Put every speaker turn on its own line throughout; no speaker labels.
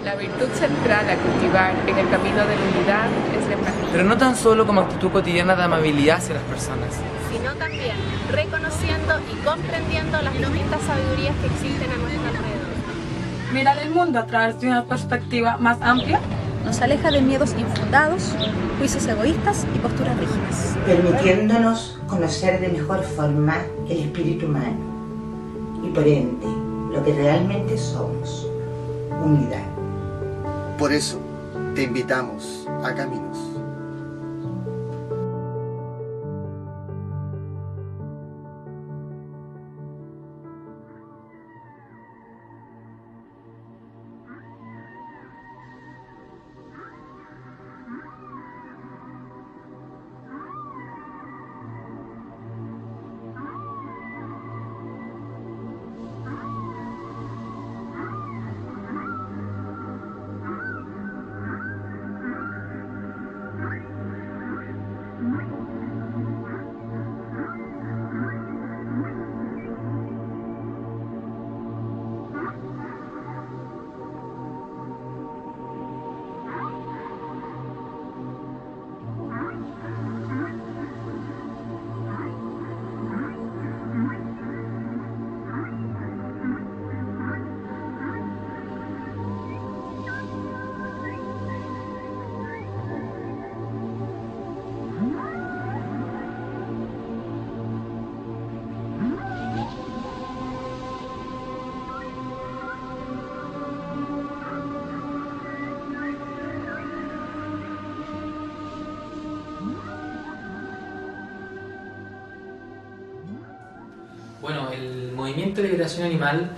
La virtud central a cultivar en el camino de la unidad es la empatía.
Pero no tan solo como actitud cotidiana de amabilidad hacia las personas,
sino también reconociendo y comprendiendo las distintas sabidurías que existen a nuestro alrededor.
Mirar el mundo a través de una perspectiva más amplia
nos aleja de miedos infundados, juicios egoístas y posturas rígidas,
permitiéndonos conocer de mejor forma el espíritu humano y por ende lo que realmente somos, unidad.
Por eso te invitamos a Caminos.
Bueno, el movimiento de liberación animal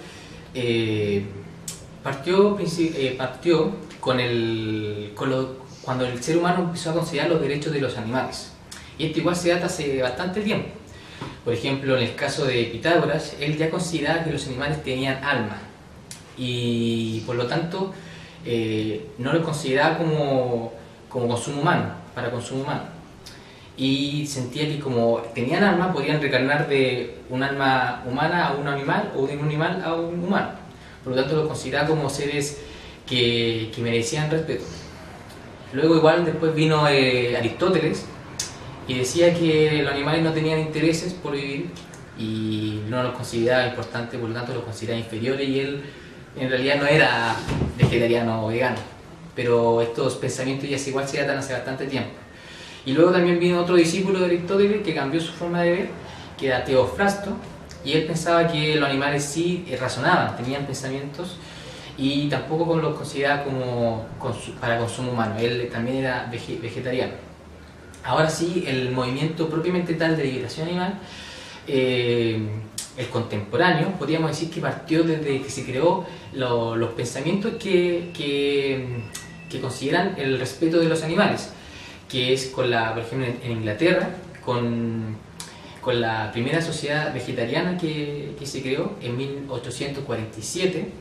partió cuando el ser humano empezó a considerar los derechos de los animales. Y esto igual se data hace bastante tiempo. Por ejemplo, en el caso de Pitágoras, él ya consideraba que los animales tenían alma y por lo tanto no los consideraba como consumo humano, para consumo humano. Y sentía que como tenían alma podían reencarnar de un alma humana a un animal o de un animal a un humano. Por lo tanto los consideraba como seres que merecían respeto. Luego igual después vino Aristóteles y decía que los animales no tenían intereses por vivir y no los consideraba importantes, por lo tanto los consideraba inferiores y él en realidad no era vegetariano o vegano. Pero estos pensamientos ya igual se datan hace bastante tiempo. Y luego también vino otro discípulo de Aristóteles que cambió su forma de ver, que era Teofrasto, y él pensaba que los animales sí razonaban, tenían pensamientos, y tampoco los consideraba para consumo humano, él también era vegetariano. Ahora sí, el movimiento propiamente tal de liberación animal, el contemporáneo, podríamos decir que partió desde que se creó los pensamientos que consideran el respeto de los animales, que es por ejemplo en Inglaterra, con la primera sociedad vegetariana que se creó en 1847,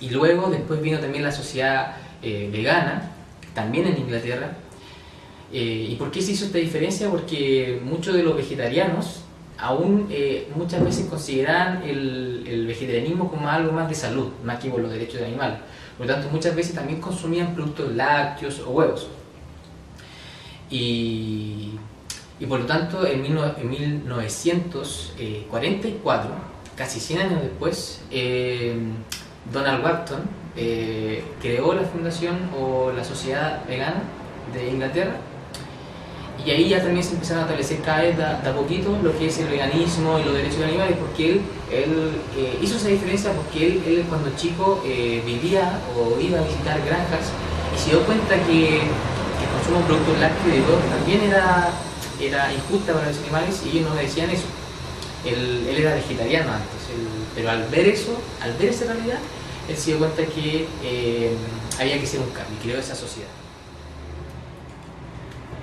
y luego después vino también la sociedad vegana, también en Inglaterra. ¿Y por qué se hizo esta diferencia? Porque muchos de los vegetarianos aún muchas veces consideran el vegetarianismo como algo más de salud, más que por los derechos del animal. Por lo tanto, muchas veces también consumían productos lácteos o huevos. Y por lo tanto, en 1944, casi 100 años después, Donald Walton creó la fundación o la Sociedad Vegana de Inglaterra. Y ahí ya también se empezaron a establecer cada vez de a poquito lo que es el veganismo y los derechos de los animales, porque él hizo esa diferencia porque él cuando chico vivía o iba a visitar granjas y se dio cuenta que el consumo de productos lácteos y de todo también era injusta para los animales y ellos no decían eso. Él era vegetariano antes, pero al ver esa realidad, él se dio cuenta que había que hacer un cambio y creó esa sociedad.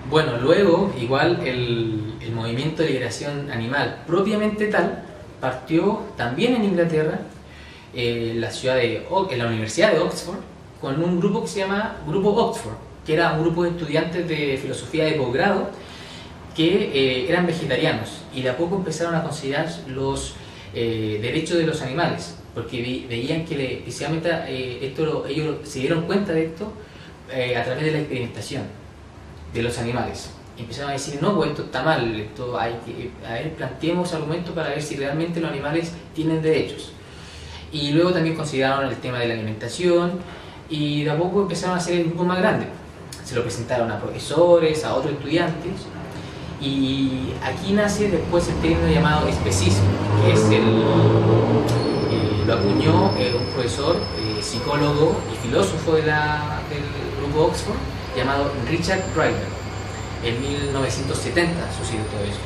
Bueno, luego, igual, el movimiento de liberación animal propiamente tal partió también en Inglaterra, en la Universidad de Oxford, con un grupo que se llama Grupo Oxford, que era un grupo de estudiantes de filosofía de posgrado que eran vegetarianos y de a poco empezaron a considerar los derechos de los animales. porque veían que especialmente ellos se dieron cuenta de esto a través de la experimentación de los animales. Empezaron a decir, no, pues esto está mal, esto hay que, a ver, planteemos argumentos para ver si realmente los animales tienen derechos. Y luego también consideraron el tema de la alimentación y de a poco empezaron a hacer el grupo más grande. Se lo presentaron a profesores, a otros estudiantes, y aquí nace después el término llamado especismo, que es lo acuñó un profesor, psicólogo y filósofo del grupo Oxford, llamado Richard Ryder. En 1970 sucedió todo eso.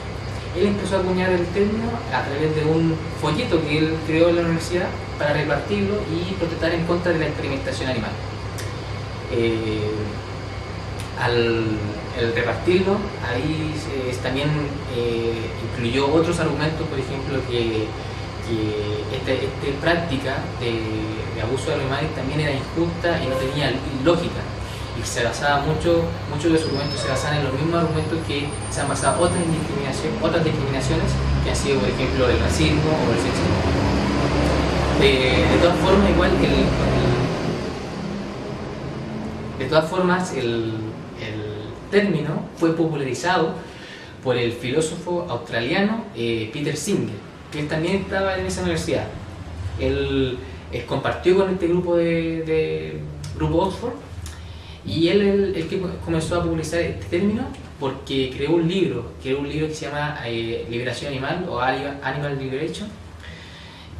Él empezó a acuñar el término a través de un folleto que él creó en la universidad para repartirlo y protestar en contra de la experimentación animal. Al repartirlo, ahí también incluyó otros argumentos, por ejemplo, que esta práctica de abuso de animales también era injusta y no tenía lógica. Y se basaba muchos de los argumentos se basaban en los mismos argumentos que se han basado otras discriminaciones que han sido, por ejemplo, el racismo o el sexismo. De todas formas, el término fue popularizado por el filósofo australiano Peter Singer, que él también estaba en esa universidad. Él compartió con este grupo grupo Oxford. Y él el que comenzó a popularizar este término porque creó un libro que se llama Liberación Animal o Animal Liberation,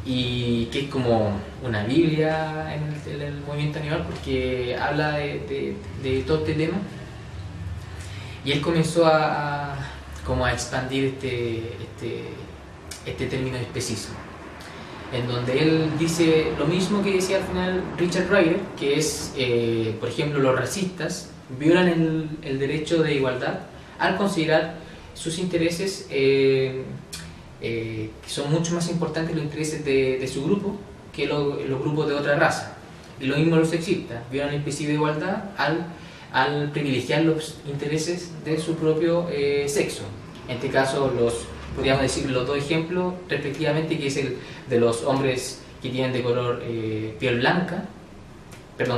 y que es como una biblia en el movimiento animal porque habla de todo este tema. Y él comenzó a expandir este término de especismo, en donde él dice lo mismo que decía al final Richard Ryder, que es, por ejemplo, los racistas violan el derecho de igualdad al considerar sus intereses que son mucho más importantes los intereses de su grupo que los grupos de otra raza. Y lo mismo los sexistas, violan el principio de igualdad al privilegiar los intereses de su propio sexo. En este caso, podríamos decir los dos ejemplos respectivamente, que es el de los hombres que tienen de color piel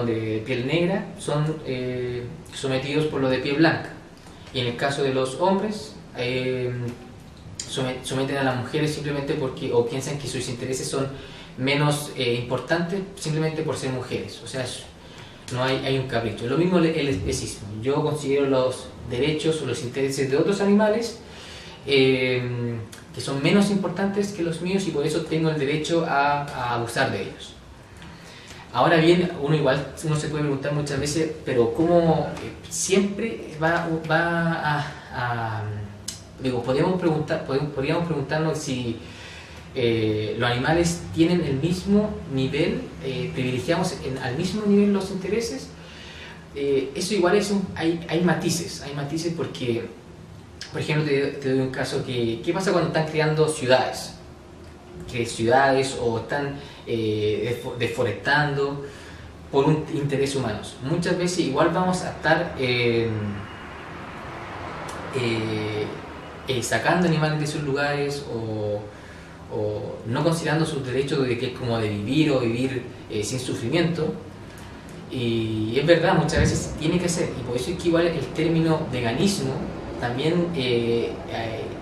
de piel negra, son sometidos por lo de piel blanca, y en el caso de los hombres someten a las mujeres simplemente porque o piensan que sus intereses son menos importantes simplemente por ser mujeres. O sea, no hay un capricho. Lo mismo el especismo. Yo considero los derechos o los intereses de otros animales que son menos importantes que los míos y por eso tengo el derecho a abusar de ellos. Ahora bien, uno se puede preguntar muchas veces, pero ¿cómo siempre podríamos preguntarnos si los animales tienen el mismo nivel, privilegiamos al mismo nivel los intereses? Eso igual hay matices porque, por ejemplo, te doy un caso ¿qué pasa cuando están creando ciudades? O están deforestando por un interés humano. Muchas veces igual vamos a estar sacando animales de sus lugares o no considerando sus derechos de que es como de vivir sin sufrimiento. Y es verdad, muchas veces tiene que ser, y por eso es que igual el término veganismo también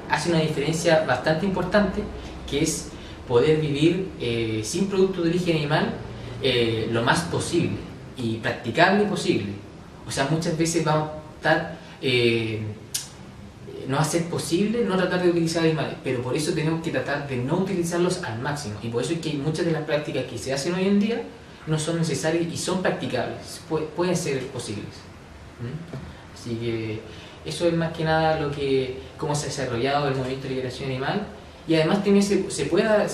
hace una diferencia bastante importante, que es poder vivir sin productos de origen animal lo más posible y practicable posible. O sea, muchas veces vamos a estar no va a ser posible no tratar de utilizar animales, pero por eso tenemos que tratar de no utilizarlos al máximo, y por eso es que muchas de las prácticas que se hacen hoy en día no son necesarias y son practicables, pueden ser posibles. Así que eso es más que nada cómo se ha desarrollado el movimiento de liberación animal, y además también se puede dar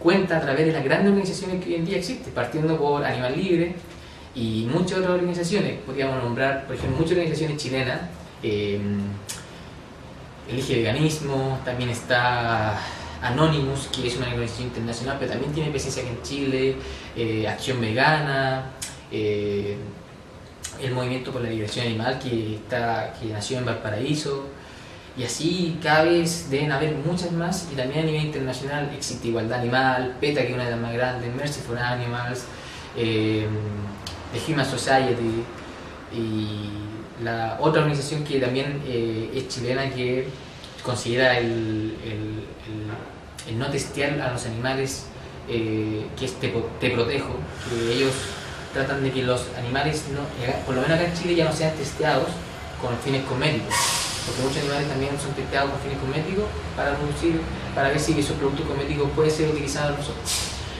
cuenta a través de las grandes organizaciones que hoy en día existen, partiendo por Animal Libre y muchas otras organizaciones. Podríamos nombrar, por ejemplo, muchas organizaciones chilenas, Elige Veganismo, también está Anonymous, que es una organización internacional, pero también tiene presencia aquí en Chile, Acción Vegana, el Movimiento por la Liberación Animal, que nació en Valparaíso, Y así cada vez deben haber muchas más, y también a nivel internacional existe Igualdad Animal, PETA, que es una de las más grandes, Mercy for Animals, The Human Society, y la otra organización que también es chilena, que considera el no testear a los animales, que es Te Protejo, que ellos tratan de que los animales, por lo menos acá en Chile, ya no sean testeados con fines cosméticos, porque muchos animales también son testeados con fines cosméticos para ver si esos productos cosméticos pueden ser utilizados en nosotros.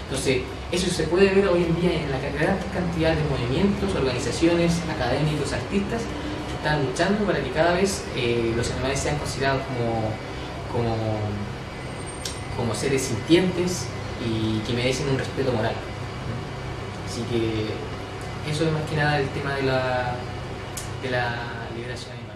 Entonces, eso se puede ver hoy en día en la gran cantidad de movimientos, organizaciones, académicos, artistas que están luchando para que cada vez los animales sean considerados como seres sintientes y que merecen un respeto moral. Así que eso es más que nada el tema de la liberación animal.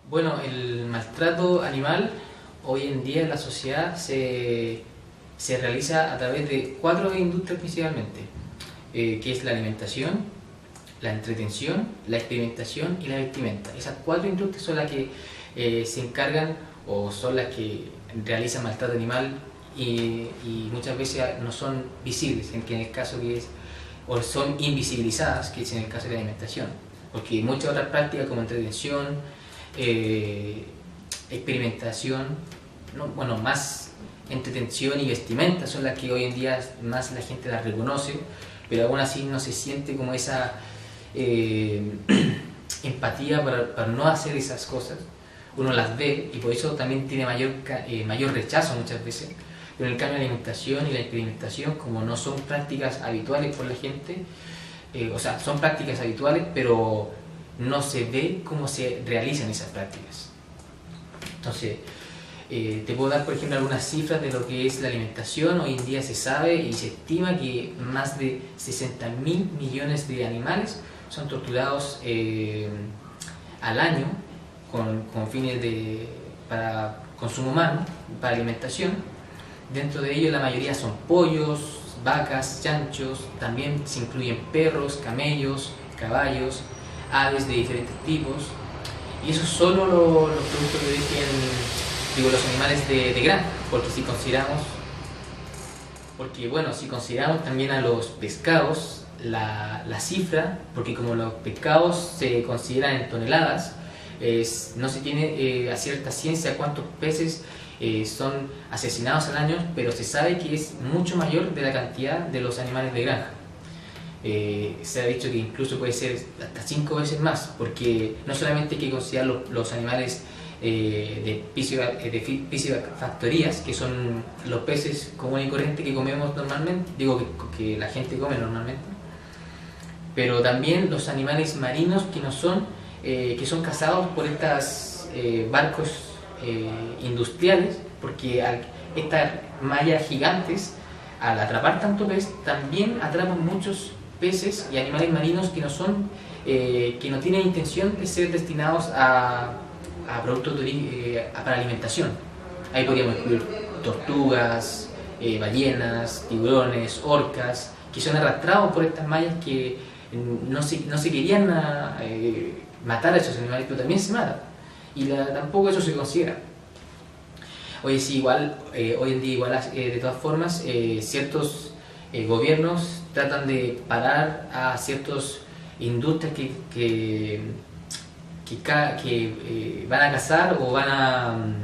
Bueno, el maltrato animal hoy en día en la sociedad se realiza a través de 4 industrias principalmente, que es la alimentación, la entretención, la experimentación y la vestimenta. Esas 4 industrias son las que se encargan o son las que realizan maltrato animal y muchas veces no son visibles, en el caso que es, o son invisibilizadas, que es en el caso de la alimentación, porque muchas otras prácticas como entretención, experimentación, más entretención y vestimenta son las que hoy en día más la gente las reconoce, pero aún así no se siente como esa empatía para no hacer esas cosas. Uno las ve y por eso también tiene mayor rechazo muchas veces. Pero en el cambio, la alimentación y la experimentación, como no son prácticas habituales por la gente, son prácticas habituales, pero no se ve cómo se realizan esas prácticas. Entonces, te puedo dar, por ejemplo, algunas cifras de lo que es la alimentación. Hoy en día se sabe y se estima que más de 60.000 millones de animales son torturados al año con fines para consumo humano, para alimentación. Dentro de ellos la mayoría son pollos, vacas, chanchos, también se incluyen perros, camellos, caballos, aves de diferentes tipos, y eso solo los productos de origen, los animales de granja, porque si consideramos también a los pescados, la cifra, porque como los pescados se consideran en toneladas, no se tiene a cierta ciencia cuántos peces son asesinados al año, pero se sabe que es mucho mayor de la cantidad de los animales de granja. Se ha dicho que incluso puede ser hasta 5 veces más, porque no solamente hay que considerar los animales de piscifactorías, que son los peces comunes y corrientes que comemos normalmente, que la gente come normalmente, pero también los animales marinos que son cazados por estos barcos industriales, porque estas mallas gigantes, al atrapar tanto pez, también atrapan muchos peces y animales marinos que no tienen intención de ser destinados a productos para alimentación. Ahí podríamos incluir tortugas, ballenas, tiburones, orcas, que son arrastrados por estas mallas que no se querían matar a esos animales, pero también se matan, y tampoco eso se considera. Hoy en día de todas formas, ciertos gobiernos tratan de parar a ciertas industrias que van a cazar o van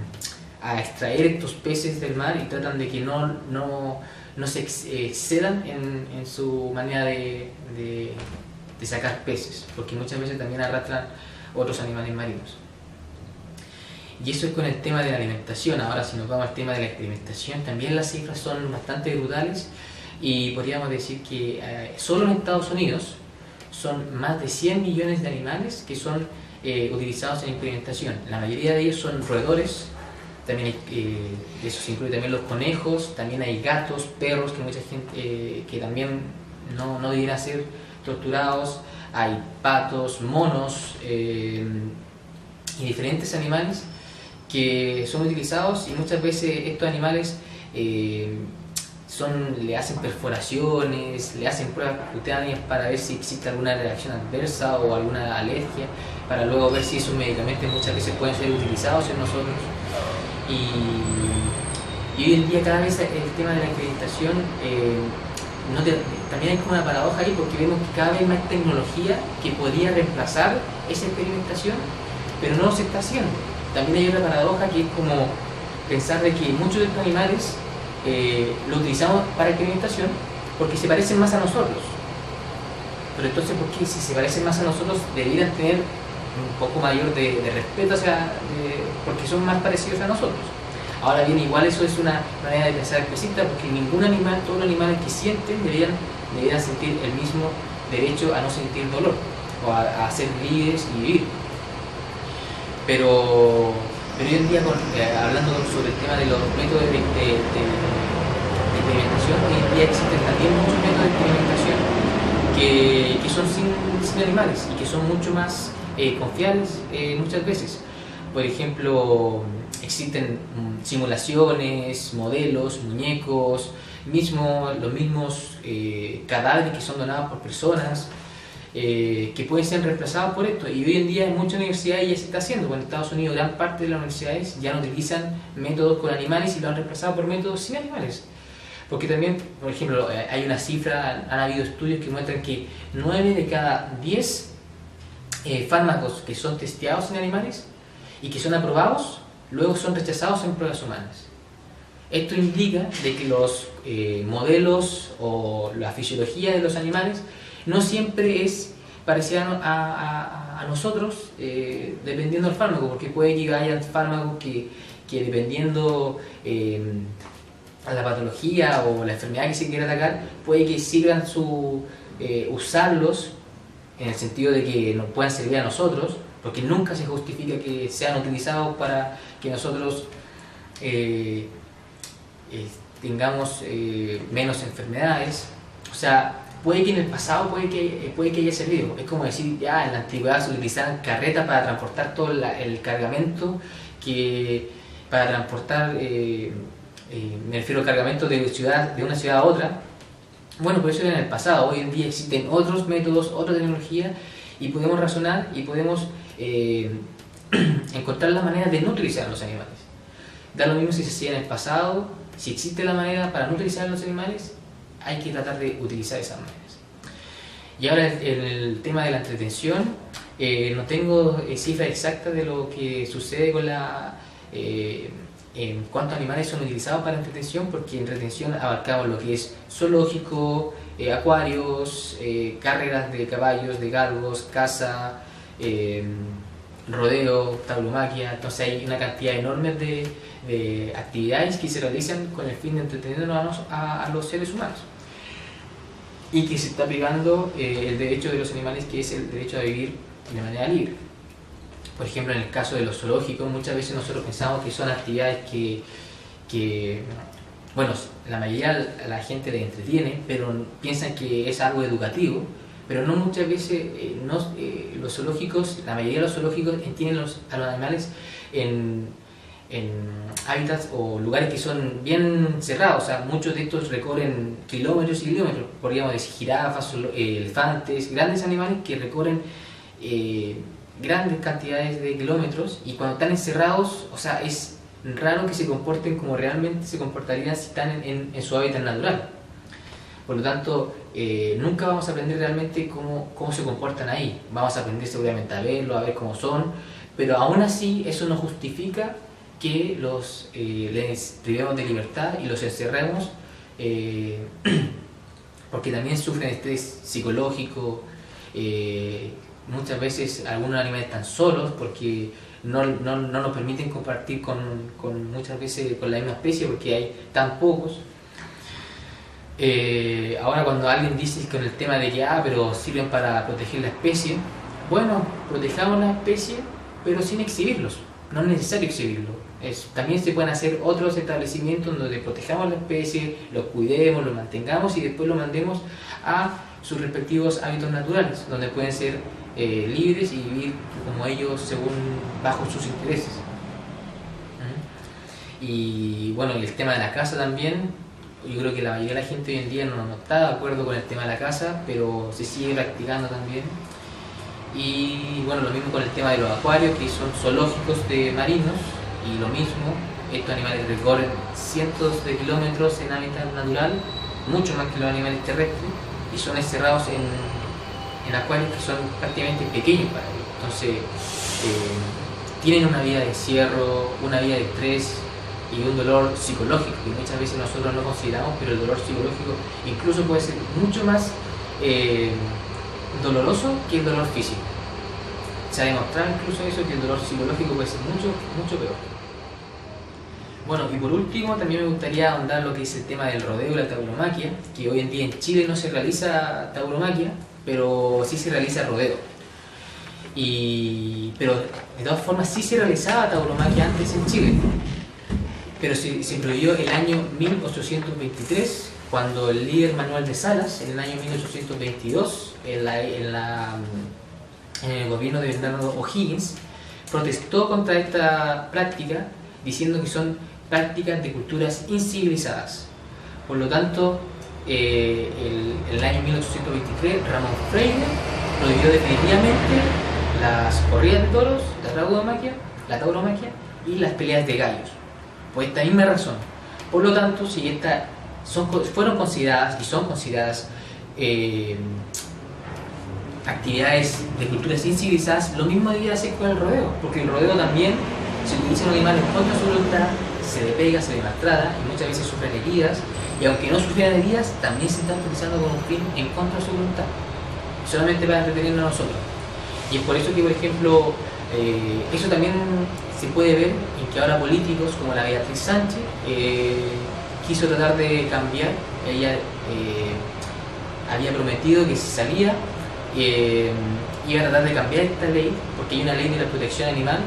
a extraer estos peces del mar, y tratan de que no se excedan en su manera de sacar peces, porque muchas veces también arrastran otros animales marinos. Y eso es con el tema de la alimentación. Ahora, si nos vamos al tema de la experimentación, también las cifras son bastante brutales, y podríamos decir que solo en Estados Unidos son más de 100 millones de animales que son utilizados en experimentación. La mayoría de ellos son roedores, también eso se incluye también los conejos, también hay gatos, perros, que mucha gente que también no deberían ser torturados, hay patos, monos y diferentes animales que son utilizados, y muchas veces estos animales le hacen perforaciones, le hacen pruebas cutáneas para ver si existe alguna reacción adversa o alguna alergia, para luego ver si esos medicamentos muchas veces pueden ser utilizados en nosotros. Y hoy en día cada vez el tema de la acreditación también hay como una paradoja ahí, porque vemos que cada vez hay más tecnología que podría reemplazar esa experimentación, pero no se está haciendo. También hay otra paradoja que es como pensar de que muchos de estos animales lo utilizamos para experimentación porque se parecen más a nosotros. Pero entonces, ¿por qué si se parecen más a nosotros deberían tener un poco mayor de respeto porque son más parecidos a nosotros? Ahora bien, igual eso es una manera de pensar específica, porque ningún animal, todos los animales que sienten deberían sentir el mismo derecho a no sentir dolor o a ser libres y vivir. Pero hoy en día, hablando sobre el tema de los métodos de experimentación, hoy en día existen también muchos métodos de experimentación que son sin animales y que son mucho más confiables muchas veces. Por ejemplo, existen simulaciones, modelos, muñecos, los mismos cadáveres que son donados por personas, que pueden ser reemplazados por esto. Y hoy en día en muchas universidades ya se está haciendo. Bueno, en Estados Unidos gran parte de las universidades ya no utilizan métodos con animales y lo han reemplazado por métodos sin animales. Porque también, por ejemplo, hay una cifra, han habido estudios que muestran que 9 de cada 10 fármacos que son testeados en animales y que son aprobados, luego son rechazados en pruebas humanas. Esto indica de que los modelos o la fisiología de los animales no siempre es parecida a nosotros, dependiendo del fármaco, porque puede que haya fármacos que dependiendo a la patología o la enfermedad que se quiera atacar, puede que sirvan usarlos en el sentido de que nos puedan servir a nosotros, porque nunca se justifica que sean utilizados para que nosotros tengamos menos enfermedades. O sea, puede que en el pasado puede que haya servido. Es como decir, ya en la antigüedad se utilizaban carretas para transportar todo el cargamento, para transportar, me refiero al cargamento de una ciudad a otra. Bueno, pero eso era en el pasado. Hoy en día existen otros métodos, otra tecnología, y podemos razonar y podemos encontrar la manera de no utilizar los animales. Da lo mismo si se hacía en el pasado. Si existe la manera para no utilizar los animales, hay que tratar de utilizar esas maneras. Y ahora el tema de la entretención, no tengo cifras exactas de lo que sucede con en cuántos animales son utilizados para entretención, porque en entretención abarcamos lo que es zoológico, acuarios, carreras de caballos, de galgos, caza, rodeo, tauromaquia. Entonces hay una cantidad enorme de actividades que se realizan con el fin de entretenernos a los seres humanos, y que se está privando el derecho de los animales, que es el derecho a vivir de manera libre. Por ejemplo, en el caso de los zoológicos, muchas veces nosotros pensamos que son actividades que bueno, la mayoría de la gente les entretiene, pero piensan que es algo educativo, pero no, muchas veces los zoológicos, la mayoría de los zoológicos tienen a los animales en hábitats o lugares que son bien cerrados. O sea, muchos de estos recorren kilómetros y kilómetros, podríamos decir jirafas, elefantes, grandes animales que recorren grandes cantidades de kilómetros, y cuando están encerrados, o sea, es raro que se comporten como realmente se comportarían si están en su hábitat natural. Por lo tanto, nunca vamos a aprender realmente cómo se comportan ahí. Vamos a aprender seguramente a verlo, a ver cómo son, pero aún así eso no justifica que les privemos de libertad y los encerremos, porque también sufren estrés psicológico. Muchas veces algunos animales están solos porque no nos permiten compartir muchas veces con la misma especie, porque hay tan pocos. Ahora, cuando alguien dice con el tema de que pero sirven para proteger la especie, bueno, protejamos la especie, pero sin exhibirlos. No es necesario exhibirlo. También se pueden hacer otros establecimientos donde protejamos la especie, los cuidemos, los mantengamos y después los mandemos a sus respectivos hábitats naturales, donde pueden ser libres y vivir como ellos bajo sus intereses. Y bueno, el tema de la caza también, yo creo que la mayoría de la gente hoy en día no está de acuerdo con el tema de la caza, pero se sigue practicando también. Y bueno, lo mismo con el tema de los acuarios, que son zoológicos de marinos, y lo mismo, estos animales recorren cientos de kilómetros en hábitat natural, mucho más que los animales terrestres, y son encerrados en acuarios que son prácticamente pequeños para ellos. Entonces, tienen una vida de encierro, una vida de estrés y un dolor psicológico que muchas veces nosotros no consideramos, pero el dolor psicológico incluso puede ser mucho más doloroso que el dolor físico. Se ha demostrado incluso eso, que el dolor psicológico puede ser mucho peor. Bueno, y por último también me gustaría ahondar lo que es el tema del rodeo y la tauromaquia, que hoy en día en Chile no se realiza tauromaquia, pero sí se realiza rodeo. Pero de todas formas sí se realizaba tauromaquia antes en Chile, pero se prohibió el año 1823, cuando el líder Manuel de Salas, en el año 1822, en el gobierno de Bernardo O'Higgins, protestó contra esta práctica, diciendo que son prácticas de culturas incivilizadas. Por lo tanto, en el año 1823, Ramón Freire prohibió definitivamente las corridas de toros, la tauromaquia y las peleas de gallos, por esta misma razón. Por lo tanto, si estas fueron consideradas y son consideradas actividades de culturas incivilizadas, lo mismo debía hacer con el rodeo, porque el rodeo también se utilizan animales contra su voluntad, se le pega, se le maltrata y muchas veces sufren heridas, y aunque no sufrieran heridas, también se están utilizando con un fin en contra de su voluntad, solamente para entretenernos a nosotros. Y es por eso que, por ejemplo, eso también se puede ver en que ahora políticos como la Beatriz Sánchez quiso tratar de cambiar. Ella había prometido que si salía iba a tratar de cambiar esta ley, porque hay una ley de la protección animal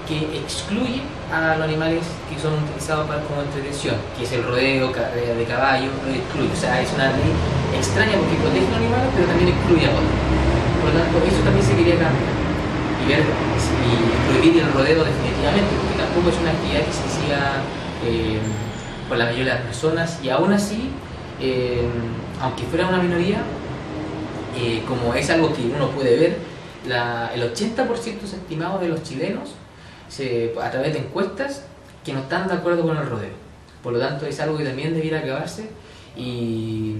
que excluye a los animales que son utilizados como entretención, que es el rodeo, carrera de caballo, lo excluye. O sea, es una ley extraña porque protege a los animales, pero también excluye a otros. Por lo tanto, eso también se quería cambiar y prohibir el rodeo definitivamente, porque tampoco es una actividad que se hacía por la mayoría de las personas, y aún así, aunque fuera una minoría, como es algo que uno puede ver, el 80% se estimado de los chilenos, a través de encuestas, que no están de acuerdo con el rodeo. Por lo tanto, es algo que también debiera acabarse y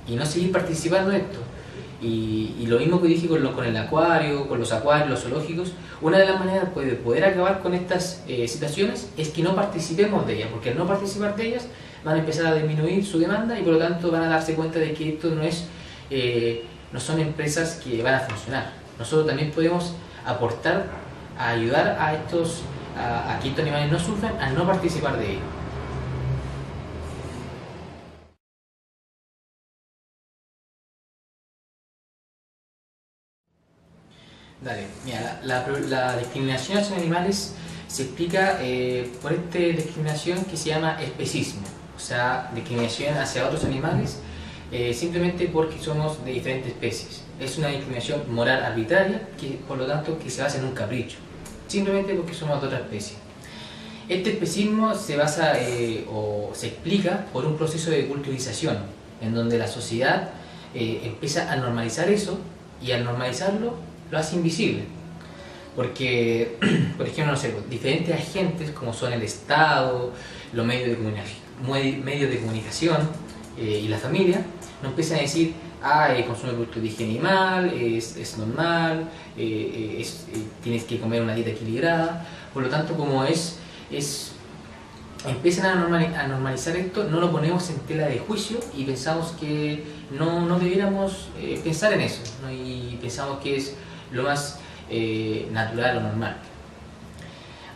no seguir participando en esto. Y lo mismo que dije con el acuario, con los acuarios, los zoológicos, una de las maneras de poder acabar con estas situaciones es que no participemos de ellas, porque al no participar de ellas van a empezar a disminuir su demanda y por lo tanto van a darse cuenta de que esto no son empresas que van a funcionar. Nosotros también podemos aportar a ayudar a que estos animales no sufran al no participar de ellos. Dale, mira, la discriminación hacia los animales se explica por esta discriminación que se llama especismo, o sea, discriminación hacia otros animales simplemente porque somos de diferentes especies. Es una discriminación moral arbitraria, que por lo tanto que se basa en un capricho, simplemente porque somos de otra especie. Este especismo se basa o se explica por un proceso de culturización, en donde la sociedad empieza a normalizar eso, y al normalizarlo lo hace invisible, porque, por ejemplo, no sé, diferentes agentes como son el Estado, los medios de comunicación y la familia, nos empiezan a decir: consume productos de higiene animal, es normal, tienes que comer una dieta equilibrada. Por lo tanto, como empiezan a normalizar esto, no lo ponemos en tela de juicio y pensamos que no debiéramos pensar en eso, ¿no? Y pensamos que es lo más natural o normal.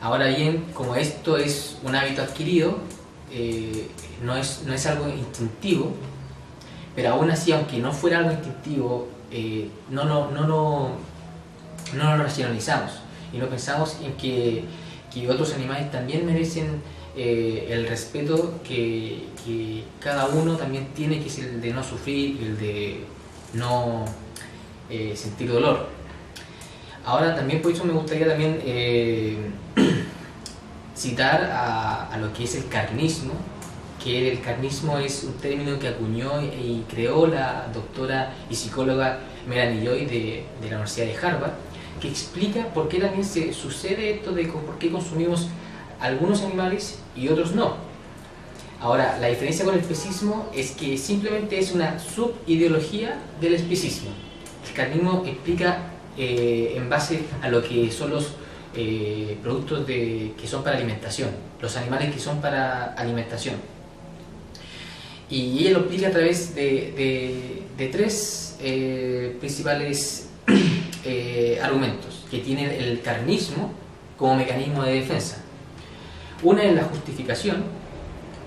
Ahora bien, como esto es un hábito adquirido, no es algo instintivo, pero aún así, aunque no fuera algo instintivo, no lo racionalizamos y no pensamos en que otros animales también merecen el respeto que cada uno también tiene, que es el de no sufrir, el de no sentir dolor. Ahora también, por eso me gustaría también citar a lo que es el carnismo, que el carnismo es un término que acuñó y creó la doctora y psicóloga Melanie Joy de la Universidad de Harvard, que explica por qué también se sucede esto de por qué consumimos algunos animales y otros no. Ahora, la diferencia con el especismo es que simplemente es una subideología del especismo. El carnismo explica en base a lo que son los productos que son para alimentación, los animales que son para alimentación. Y ella lo explica a través de tres principales argumentos que tiene el carnismo como mecanismo de defensa. Una es la justificación,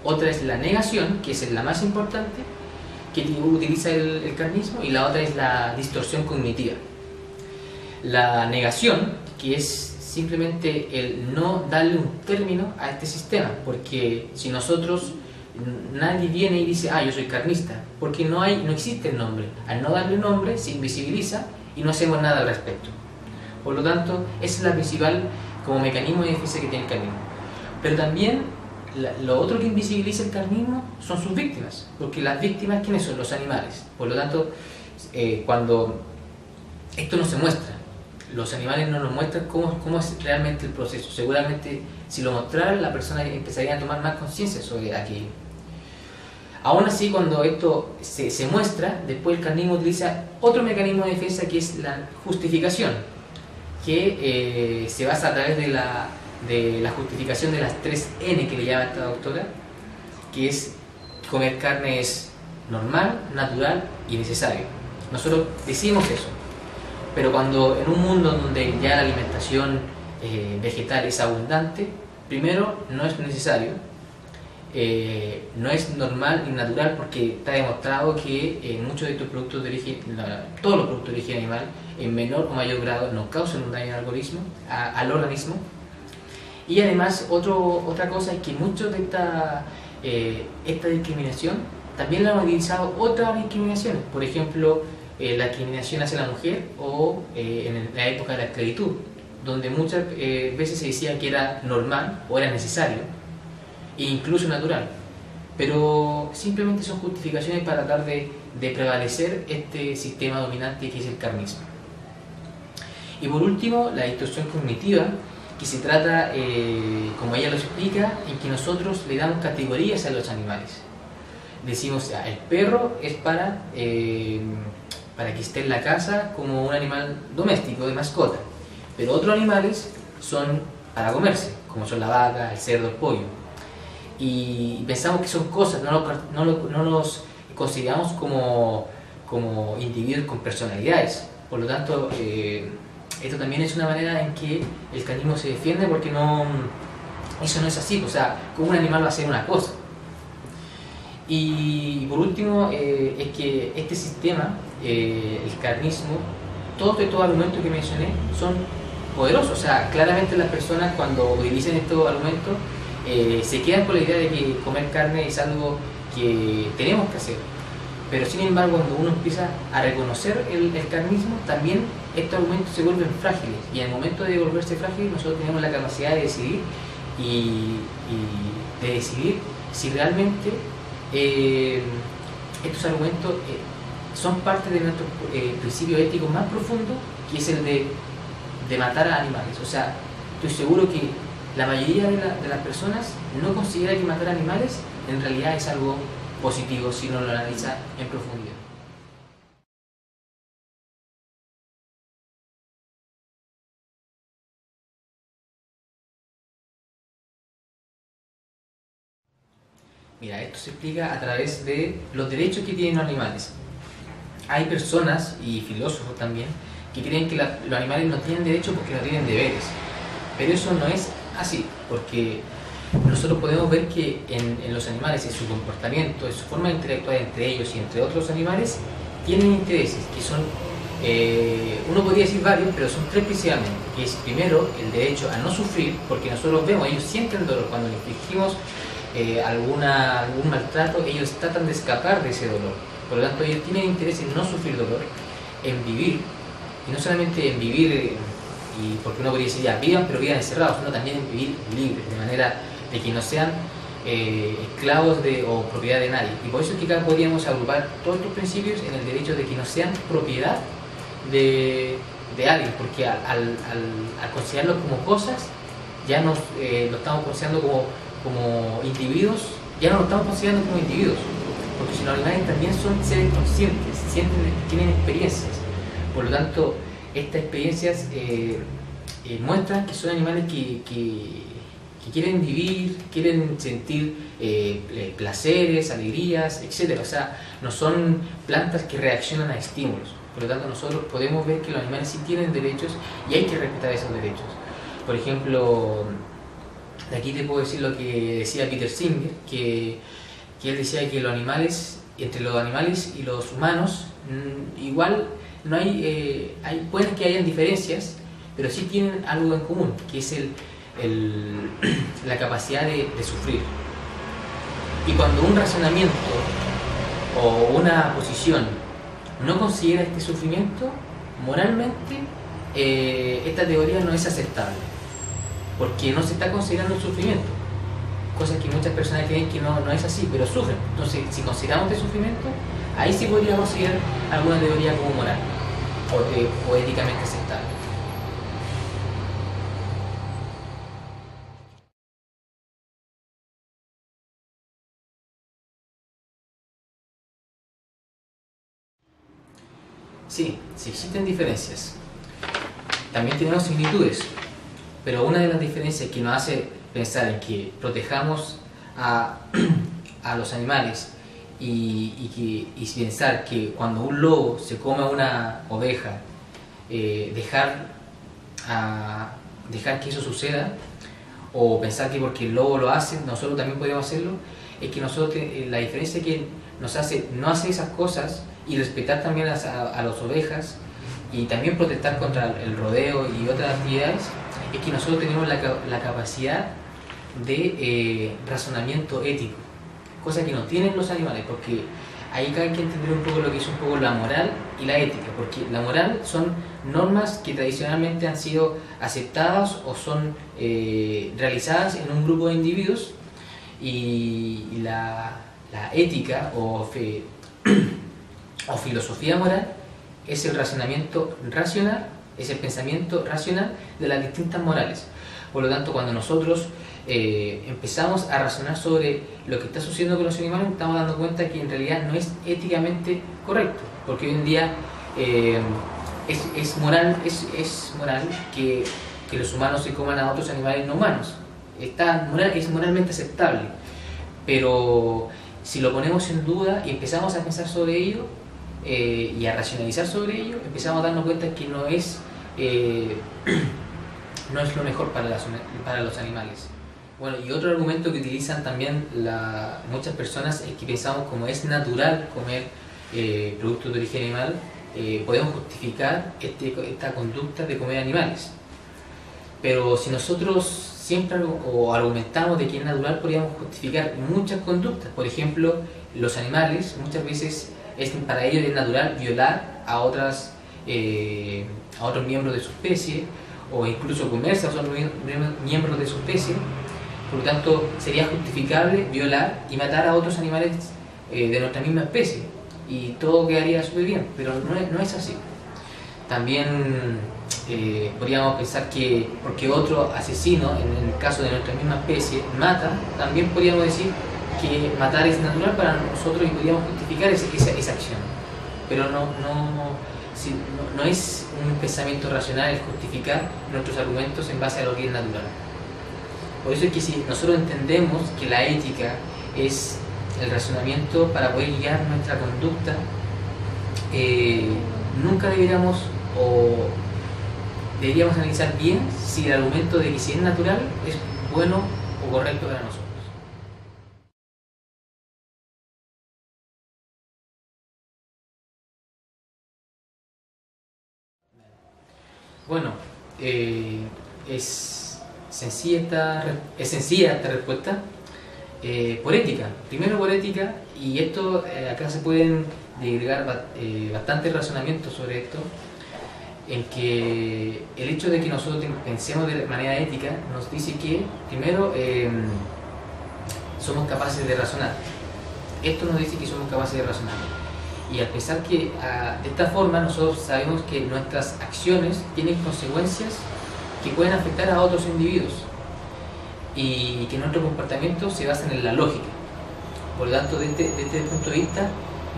otra es la negación, que es la más importante que utiliza el carnismo, y la otra es la distorsión cognitiva. La negación, que es simplemente el no darle un término a este sistema, porque si nosotros, nadie viene y dice, yo soy carnista, porque no existe el nombre. Al no darle nombre se invisibiliza y no hacemos nada al respecto. Por lo tanto, esa es la principal como mecanismo de defensa que tiene el carnismo. Pero también lo otro que invisibiliza el carnismo son sus víctimas, porque las víctimas, ¿quiénes son? Los animales. Por lo tanto, cuando esto no se muestra, los animales no nos muestran cómo es realmente el proceso. Seguramente si lo mostraran, la persona empezaría a tomar más conciencia sobre aquello. Aún así, cuando esto se muestra, después el carnismo utiliza otro mecanismo de defensa, que es la justificación, que se basa a través de la justificación de las 3 N que le llama esta doctora, que es comer carne es normal, natural y necesario. Nosotros decimos eso, pero cuando en un mundo donde ya la alimentación vegetal es abundante, primero no es necesario, no es normal ni natural, porque está demostrado que muchos de estos productos de origen, todos los productos de origen animal, en menor o mayor grado nos causan un daño al organismo. Y además, otra cosa es que mucho de esta discriminación también la han utilizado otras discriminaciones. Por ejemplo, la discriminación hacia la mujer, o en la época de la esclavitud, donde muchas veces se decía que era normal o era necesario e incluso natural, pero simplemente son justificaciones para tratar de prevalecer este sistema dominante que es el carnismo. Y por último, la distorsión cognitiva, que se trata, como ella lo explica, en que nosotros le damos categorías a los animales. Decimos, el perro es para que esté en la casa como un animal doméstico, de mascota, pero otros animales son para comerse, como son la vaca, el cerdo, el pollo. Y pensamos que son cosas, no los consideramos como individuos con personalidades. Por lo tanto, esto también es una manera en que el carnismo se defiende, porque eso no es así. O sea, como un animal va a hacer una cosa. Y por último, es que este sistema, el carnismo, todos estos argumentos que mencioné son poderosos. O sea, claramente las personas, cuando utilizan estos argumentos, se quedan con la idea de que comer carne es algo que tenemos que hacer. Pero sin embargo, cuando uno empieza a reconocer el carnismo, también estos argumentos se vuelven frágiles, y en el momento de volverse frágiles, nosotros tenemos la capacidad de decidir y de decidir si realmente estos argumentos son parte de nuestro principio ético más profundo, que es el de matar a animales. O sea, estoy seguro que la mayoría de las personas no considera que matar a animales en realidad es algo positivo si uno lo analiza en profundidad. Mira, esto se explica a través de los derechos que tienen los animales. Hay personas, y filósofos también, que creen que los animales no tienen derechos porque no tienen deberes. Pero eso no es así, porque nosotros podemos ver que en los animales, en su comportamiento, en su forma de interactuar entre ellos y entre otros animales, tienen intereses que son, uno podría decir varios, pero son 3 principalmente, que es primero el derecho a no sufrir, porque nosotros vemos, ellos sienten dolor cuando les infligimos algún maltrato, ellos tratan de escapar de ese dolor. Por lo tanto, ellos tienen interés en no sufrir dolor, en vivir, y no solamente en vivir, y porque uno podría decir, ya, vivan, pero vivan encerrados, sino también en vivir libres, de manera de que no sean esclavos o propiedad de nadie. Y por eso es que acá podríamos agrupar todos estos principios en el derecho de que no sean propiedad de alguien, porque al considerarlos como cosas, ya lo estamos considerando como individuos, ya no lo estamos considerando como individuos, porque si los animales también son seres conscientes, tienen experiencias. Por lo tanto, estas experiencias muestran que son animales que quieren vivir, quieren sentir placeres, alegrías, etc. O sea, no son plantas que reaccionan a estímulos. Por lo tanto, nosotros podemos ver que los animales sí tienen derechos y hay que respetar esos derechos. Por ejemplo, de aquí te puedo decir lo que decía Peter Singer, que él decía que los animales, entre los animales y los humanos, igual no pueden que hayan diferencias, pero sí tienen algo en común, que es la capacidad de sufrir. Y cuando un razonamiento o una posición no considera este sufrimiento, moralmente esta teoría no es aceptable, porque no se está considerando el sufrimiento, cosa que muchas personas creen que no es así, pero sufren. Entonces, si consideramos este sufrimiento, ahí sí podríamos considerar alguna teoría como moral o éticamente aceptable. Sí, sí existen diferencias. También tenemos similitudes, pero una de las diferencias que nos hace pensar en que protejamos a los animales y pensar que cuando un lobo se come una oveja, dejar que eso suceda, o pensar que porque el lobo lo hace, nosotros también podemos hacerlo, es que nosotros la diferencia que nos hace no hacer esas cosas y respetar también a las ovejas y también protestar contra el rodeo y otras actividades, es que nosotros tenemos la capacidad de razonamiento ético, cosa que no tienen los animales, porque ahí hay que entender un poco lo que es un poco la moral y la ética, porque la moral son normas que tradicionalmente han sido aceptadas o son realizadas en un grupo de individuos, y la ética o filosofía moral es el razonamiento racional, es el pensamiento racional de las distintas morales. Por lo tanto, cuando nosotros empezamos a razonar sobre lo que está sucediendo con los animales, estamos dando cuenta que en realidad no es éticamente correcto, porque hoy en día es moral que los humanos se coman a otros animales no humanos. Es moralmente aceptable, pero si lo ponemos en duda y empezamos a pensar sobre ello y a racionalizar sobre ello, empezamos a darnos cuenta que no es lo mejor para los animales. Bueno, y otro argumento que utilizan también muchas personas es que pensamos, como es natural comer productos de origen animal, podemos justificar esta conducta de comer animales. Pero si nosotros siempre argumentamos de que es natural, podríamos justificar muchas conductas. Por ejemplo, los animales muchas veces para ellos es natural violar a otros miembros de su especie, o incluso comerse a otros miembros de su especie. Por lo tanto, sería justificable violar y matar a otros animales de nuestra misma especie, y todo quedaría súper bien, pero no es así. También podríamos pensar que porque otro asesino, en el caso de nuestra misma especie, mata, también podríamos decir que matar es natural para nosotros y podríamos justificar esa acción. Pero no es un pensamiento racional el justificar nuestros argumentos en base a lo que es natural. Por eso es que si nosotros entendemos que la ética es el razonamiento para poder guiar nuestra conducta, nunca deberíamos analizar bien si el argumento de que si es natural es bueno o correcto para nosotros. Bueno, es sencilla esta respuesta por ética. Primero por ética, y acá se pueden agregar bastantes razonamientos sobre esto, en que el hecho de que nosotros pensemos de manera ética nos dice que primero somos capaces de razonar. Esto nos dice que somos capaces de razonar. Y al pensar que de esta forma nosotros sabemos que nuestras acciones tienen consecuencias que pueden afectar a otros individuos y que nuestro comportamiento se basa en la lógica. Por lo tanto, desde este punto de vista,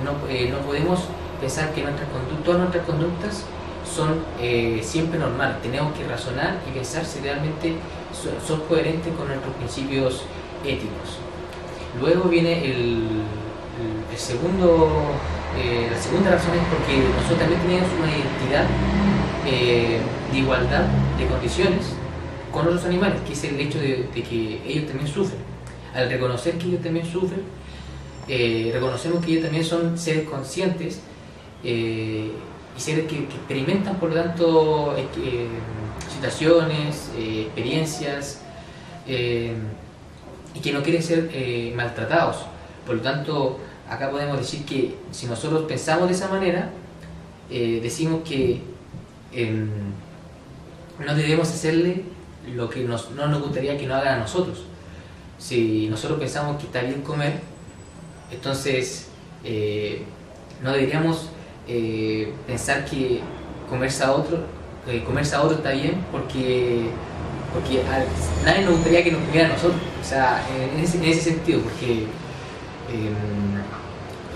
no podemos pensar que todas nuestras conductas son siempre normales. Tenemos que razonar y pensar si realmente son coherentes con nuestros principios éticos. Luego viene la segunda razón, es porque nosotros también tenemos una identidad de igualdad de condiciones con otros animales, que es el hecho de que ellos también sufren. Al reconocer que ellos también sufren, reconocemos que ellos también son seres conscientes y seres que experimentan, por lo tanto, situaciones, experiencias, y que no quieren ser maltratados. Por lo tanto, acá podemos decir que si nosotros pensamos de esa manera, decimos que no debemos hacerle lo que no nos gustaría que nos hagan a nosotros. Si nosotros pensamos que está bien comer, entonces no deberíamos pensar que comerse a otro está bien, porque nadie nos gustaría que nos comiera a nosotros. O sea, en ese sentido, porque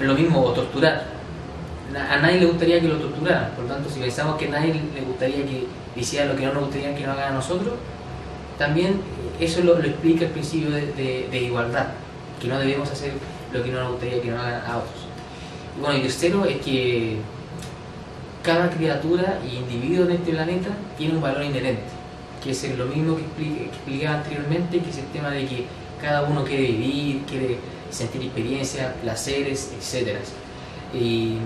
es lo mismo, o torturar. A nadie le gustaría que lo torturaran. Por lo tanto, si pensamos que a nadie le gustaría que hiciera lo que no nos gustaría que nos hagan a nosotros, también eso lo explica el principio de igualdad, que no debemos hacer lo que no nos gustaría que nos hagan a otros. Y bueno, y tercero es que cada criatura y individuo en este planeta tiene un valor inherente, que es lo mismo que explicaba anteriormente, que es el tema de que cada uno quiere vivir, quiere sentir experiencias, placeres, etc. Y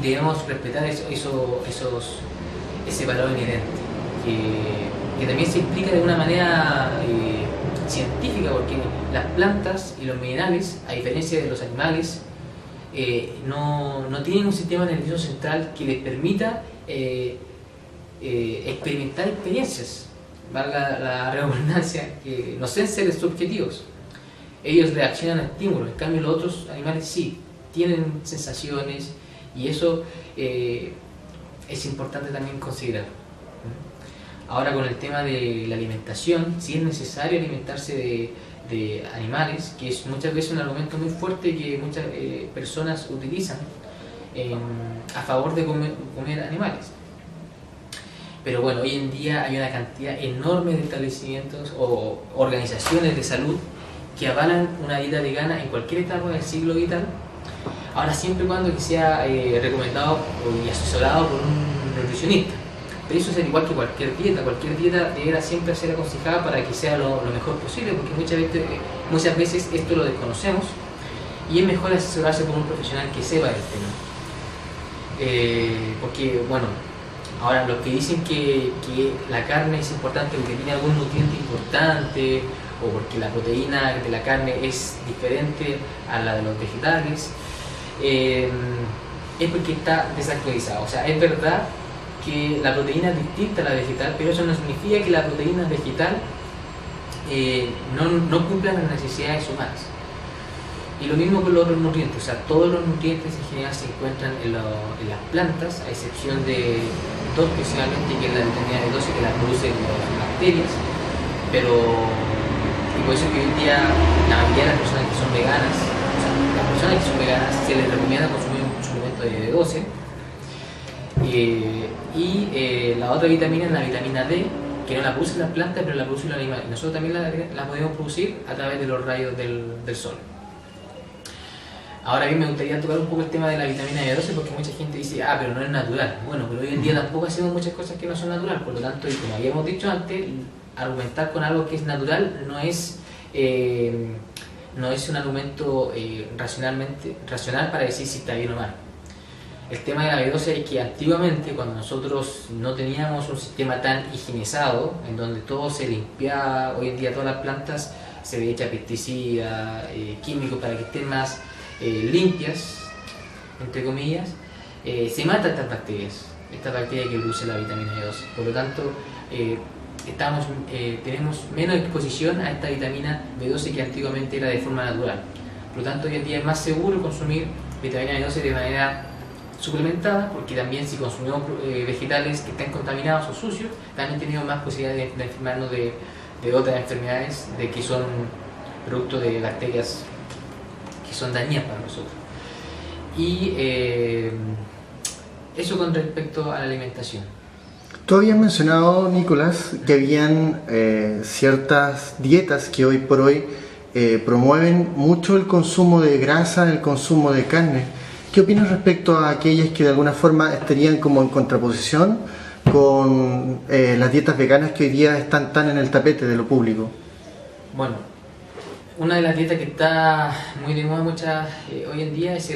debemos respetar ese valor inherente, que también se explica de una manera científica, porque las plantas y los minerales, a diferencia de los animales, no tienen un sistema nervioso central que les permita experimentar experiencias, valga la redundancia, que no sean seres subjetivos. Ellos reaccionan a estímulos, en cambio los otros animales sí, tienen sensaciones, y eso es importante también considerar. Ahora, con el tema de la alimentación, sí es necesario alimentarse de animales, que es muchas veces un argumento muy fuerte que muchas personas utilizan a favor de comer animales. Pero bueno, hoy en día hay una cantidad enorme de establecimientos o organizaciones de salud que avalan una dieta vegana en cualquier etapa del ciclo vital. Ahora, siempre y cuando que sea recomendado y asesorado por un nutricionista. Pero eso es igual que cualquier dieta deberá siempre ser aconsejada para que sea lo mejor posible, porque muchas veces esto lo desconocemos y es mejor asesorarse por un profesional que sepa del tema. Porque, bueno, ahora los que dicen que la carne es importante porque tiene algún nutriente importante, o porque la proteína de la carne es diferente a la de los vegetales, es porque está desactualizado. O sea, es verdad que la proteína es distinta a la vegetal, pero eso no significa que la proteína vegetal no cumpla las necesidades humanas. Y lo mismo con los otros nutrientes, o sea, todos los nutrientes en general se encuentran en las plantas, a excepción de dos principalmente, que es la vitamina B12, que la producen las bacterias, pero y por eso que hoy en día la mayoría de las personas que son veganas, o sea, las personas que son veganas se les recomienda consumir un suplemento de B12. Y la otra vitamina es la vitamina D, que no la producen las plantas, pero la producen los animales. Nosotros también la podemos producir a través de los rayos del sol. Ahora bien, me gustaría tocar un poco el tema de la vitamina B12, porque mucha gente dice, pero no es natural. Bueno, pero hoy en día tampoco hacemos muchas cosas que no son naturales, por lo tanto, y como habíamos dicho antes, argumentar con algo que es natural no es un argumento racional para decir si está bien o mal. El tema de la B12 es que antiguamente, cuando nosotros no teníamos un sistema tan higienizado, en donde todo se limpiaba, hoy en día todas las plantas se le echa pesticidas, químicos para que estén más limpias, entre comillas, se matan estas bacterias que producen la vitamina B12. Por lo tanto, tenemos menos exposición a esta vitamina B12 que antiguamente era de forma natural. Por lo tanto, hoy en día es más seguro consumir vitamina B12 de manera suplementada, porque también si consumimos vegetales que estén contaminados o sucios, también tenemos más posibilidades de enfermarnos de otras enfermedades que son producto de bacterias que son dañinas para nosotros. Y eso con respecto a la alimentación.
Tú habías mencionado, Nicolás, que habían ciertas dietas que hoy por hoy promueven mucho el consumo de grasa, el consumo de carne. ¿Qué opinas respecto a aquellas que de alguna forma estarían como en contraposición con las dietas veganas que hoy día están tan en el tapete de lo público?
Bueno, una de las dietas que está muy de moda hoy en día es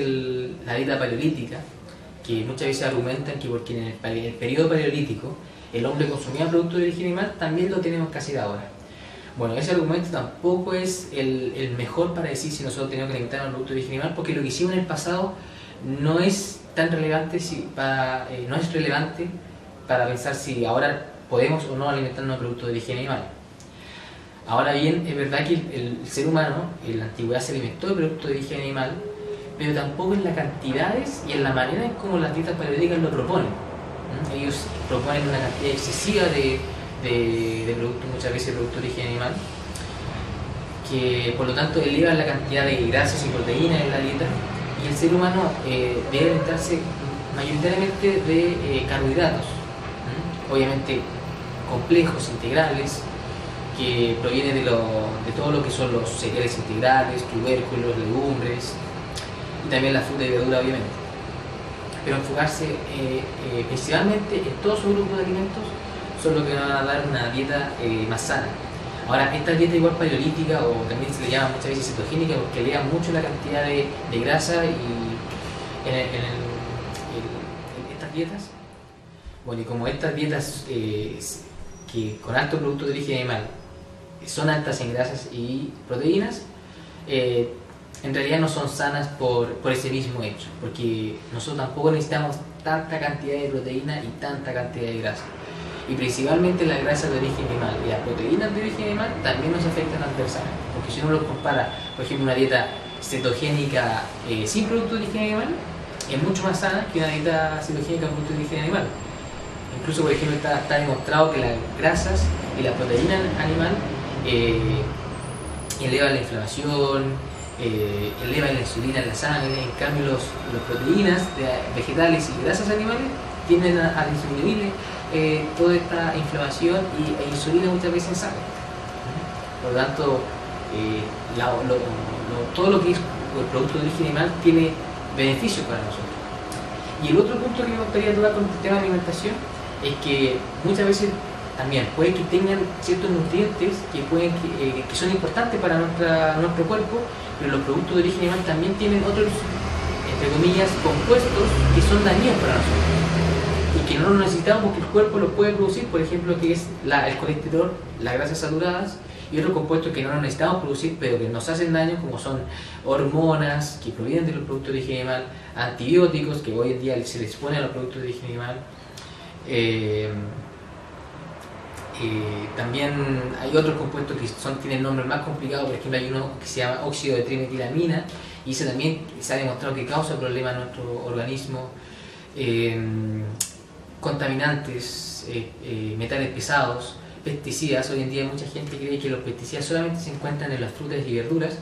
la dieta paleolítica, que muchas veces argumentan que porque en el periodo paleolítico el hombre consumía productos de origen animal, también lo tenemos que hacer ahora. Bueno, ese argumento tampoco es el mejor para decir si nosotros tenemos que alimentarnos a productos de origen animal, porque lo que hicimos en el pasado no es tan relevante, no es relevante para pensar si ahora podemos o no alimentarnos a productos de origen animal. Ahora bien, es verdad que el ser humano en la antigüedad se alimentó de productos de origen animal, pero tampoco en las cantidades y en la manera en cómo las dietas paleolíticas lo proponen. Ellos proponen una cantidad excesiva de productos, muchas veces productos de origen animal, que por lo tanto elevan la cantidad de grasas y proteínas en la dieta, y el ser humano debe alimentarse mayoritariamente de carbohidratos, obviamente complejos, integrales, que provienen de todo lo que son los cereales integrales, tubérculos, legumbres, y también la fruta y verdura, obviamente. Pero enfocarse principalmente en todo su grupo de alimentos son los que van a dar una dieta más sana. Ahora, esta dieta igual paleolítica, o también se le llama muchas veces cetogénica, porque eleva mucho la cantidad de grasa y en estas dietas. Bueno, y como estas dietas que con alto producto de origen animal son altas en grasas y proteínas, en realidad no son sanas por ese mismo hecho, porque nosotros tampoco necesitamos tanta cantidad de proteína y tanta cantidad de grasa. Y principalmente las grasas de origen animal y las proteínas de origen animal también nos afectan adversamente, porque si uno lo compara, por ejemplo, una dieta cetogénica sin producto de origen animal, es mucho más sana que una dieta cetogénica con producto de origen animal. Incluso, por ejemplo, está demostrado que las grasas y la proteína animal elevan la inflamación, elevan la insulina en la sangre. En cambio, las proteínas vegetales y grasas animales tienden a disminuir toda esta inflamación e insulina muchas veces en sangre. Por lo tanto, todo lo que es el producto de origen animal tiene beneficios para nosotros. Y el otro punto que me gustaría tocar con el tema de alimentación es que muchas veces también puede que tengan ciertos nutrientes que son importantes para nuestro cuerpo, pero los productos de origen animal también tienen otros, entre comillas, compuestos que son dañinos para nosotros y que no los necesitamos porque el cuerpo los puede producir, por ejemplo, que es el colesterol, las grasas saturadas y otros compuestos que no los necesitamos producir pero que nos hacen daño, como son hormonas que provienen de los productos de origen animal, antibióticos que hoy en día se les pone a los productos de origen animal. También hay otros compuestos que tienen nombres más complicados. Por ejemplo, hay uno que se llama óxido de trimetilamina, y ese también se ha demostrado que causa problemas en nuestro organismo. Contaminantes, metales pesados, pesticidas. Hoy en día mucha gente cree que los pesticidas solamente se encuentran en las frutas y verduras,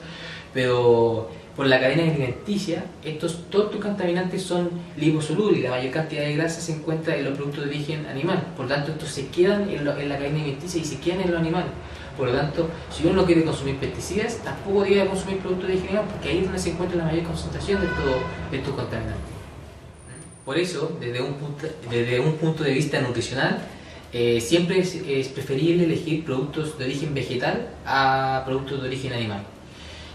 pero por la cadena alimenticia todos estos contaminantes son liposolubles y la mayor cantidad de grasa se encuentra en los productos de origen animal. Por lo tanto, estos se quedan en la cadena alimenticia y se quedan en los animales. Por lo tanto, si uno no quiere consumir pesticidas, tampoco debe consumir productos de origen animal, porque ahí es donde se encuentra la mayor concentración de estos contaminantes. Por eso, desde un punto de vista nutricional, siempre es preferible elegir productos de origen vegetal a productos de origen animal.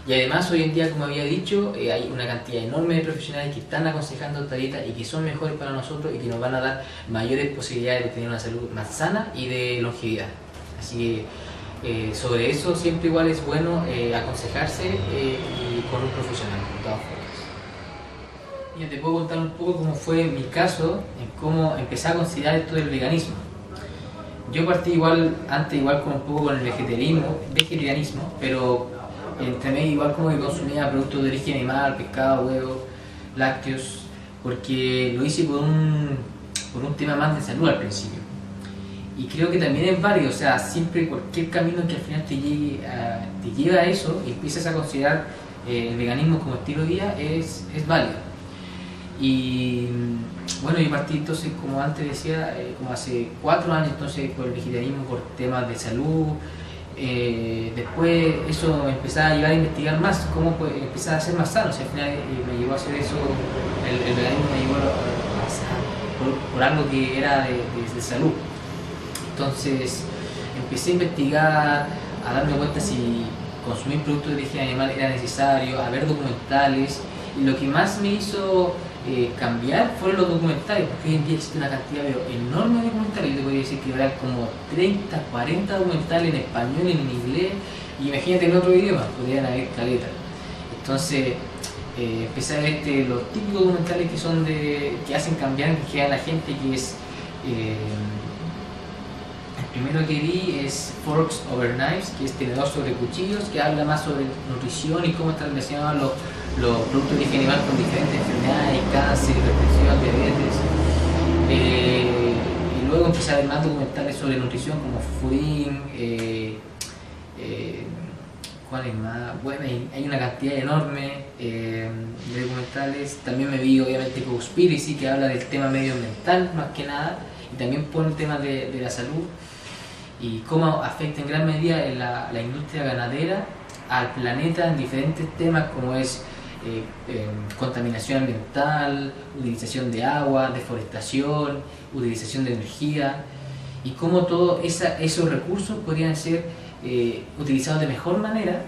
Y además, hoy en día, como había dicho, hay una cantidad enorme de profesionales que están aconsejando esta dieta y que son mejores para nosotros y que nos van a dar mayores posibilidades de tener una salud más sana y de longevidad. Así que sobre eso siempre igual es bueno aconsejarse y con un profesional, de todas formas. Yo te puedo contar un poco cómo fue mi caso, en cómo empecé a considerar esto del veganismo. Yo partí antes con un poco con el vegetarianismo, pero entre medio igual como que consumía productos de origen animal, pescado, huevos, lácteos, porque lo hice por un tema más de salud al principio. Y creo que también es válido, o sea, siempre cualquier camino que al final te lleve a eso y empieces a considerar el veganismo como estilo de vida es válido. Y bueno, yo partí entonces, como antes decía, como hace 4 años entonces por el vegetarianismo, por temas de salud. Después eso me empezaba a llevar a investigar más, cómo empezar a ser más sano. O sea, al final me llevó a hacer eso, el veganismo me llevó por algo que era de salud. Entonces empecé a investigar, a darme cuenta si consumir productos de origen animal era necesario, a ver documentales, y lo que más me hizo cambiar fueron los documentales, porque hoy en día existe una cantidad enorme de documentales. Yo te podría decir que habrá como 30, 40 documentales en español, en inglés, y imagínate en otro idioma, podrían haber caleta. Entonces empecé a ver los típicos documentales que hacen cambiar, que a la gente, que es el primero que vi es Forks Over Knives, que es Tenedor sobre Cuchillos, que habla más sobre nutrición y cómo están relacionados los productos de origen animal con diferentes enfermedades, cáncer, hipertensión, diabetes. Y luego empecé a ver más documentales sobre nutrición como Fooding, ¿cuál es más? Bueno, hay una cantidad enorme de documentales. También me vi obviamente Cowspiracy, que habla del tema medioambiental más que nada, y también pone el tema de la salud y cómo afecta en gran medida la industria ganadera al planeta en diferentes temas, como es contaminación ambiental, utilización de agua, deforestación, utilización de energía, y cómo todos esos recursos podrían ser utilizados de mejor manera.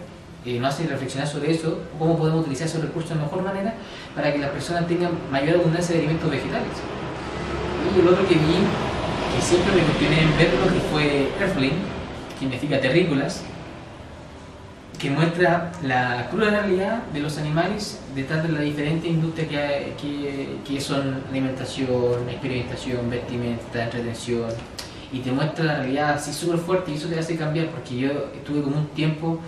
Nos hace reflexionar sobre eso, cómo podemos utilizar esos recursos de mejor manera para que las personas tengan mayor abundancia de alimentos vegetales. Y el otro que vi, que siempre me cuestioné en verlo, que fue Earthling, que significa terrícolas, que muestra la cruda realidad de los animales detrás de las diferentes industrias que son alimentación, experimentación, vestimenta, entretención, y te muestra la realidad así súper fuerte, y eso te hace cambiar, porque yo estuve como un tiempo,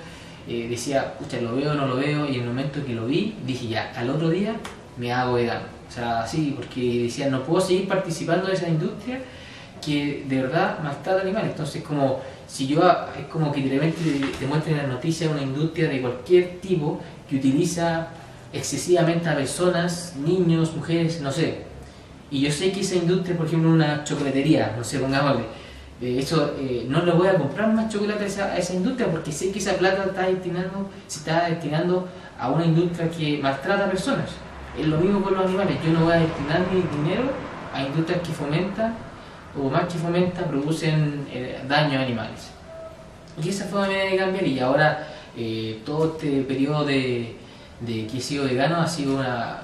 decía, pucha, lo veo o no lo veo, y en el momento que lo vi, dije ya, al otro día me hago vegano. O sea, sí, porque decía, no puedo seguir participando de esa industria que de verdad maltrata animales. Entonces, como si es como que de repente te muestran en las noticias una industria de cualquier tipo que utiliza excesivamente a personas, niños, mujeres, no sé. Y yo sé que esa industria, por ejemplo, una chocolatería, no sé, pongámosle, no le voy a comprar más chocolate a esa industria, porque sé que esa plata se está destinando a una industria que maltrata a personas. Es lo mismo con los animales. Yo no voy a destinar mi dinero a industrias que fomentan, o más que fomentan, producen daño a animales. Y esa fue la manera de cambiar, y ahora todo este periodo de que he sido vegano ha sido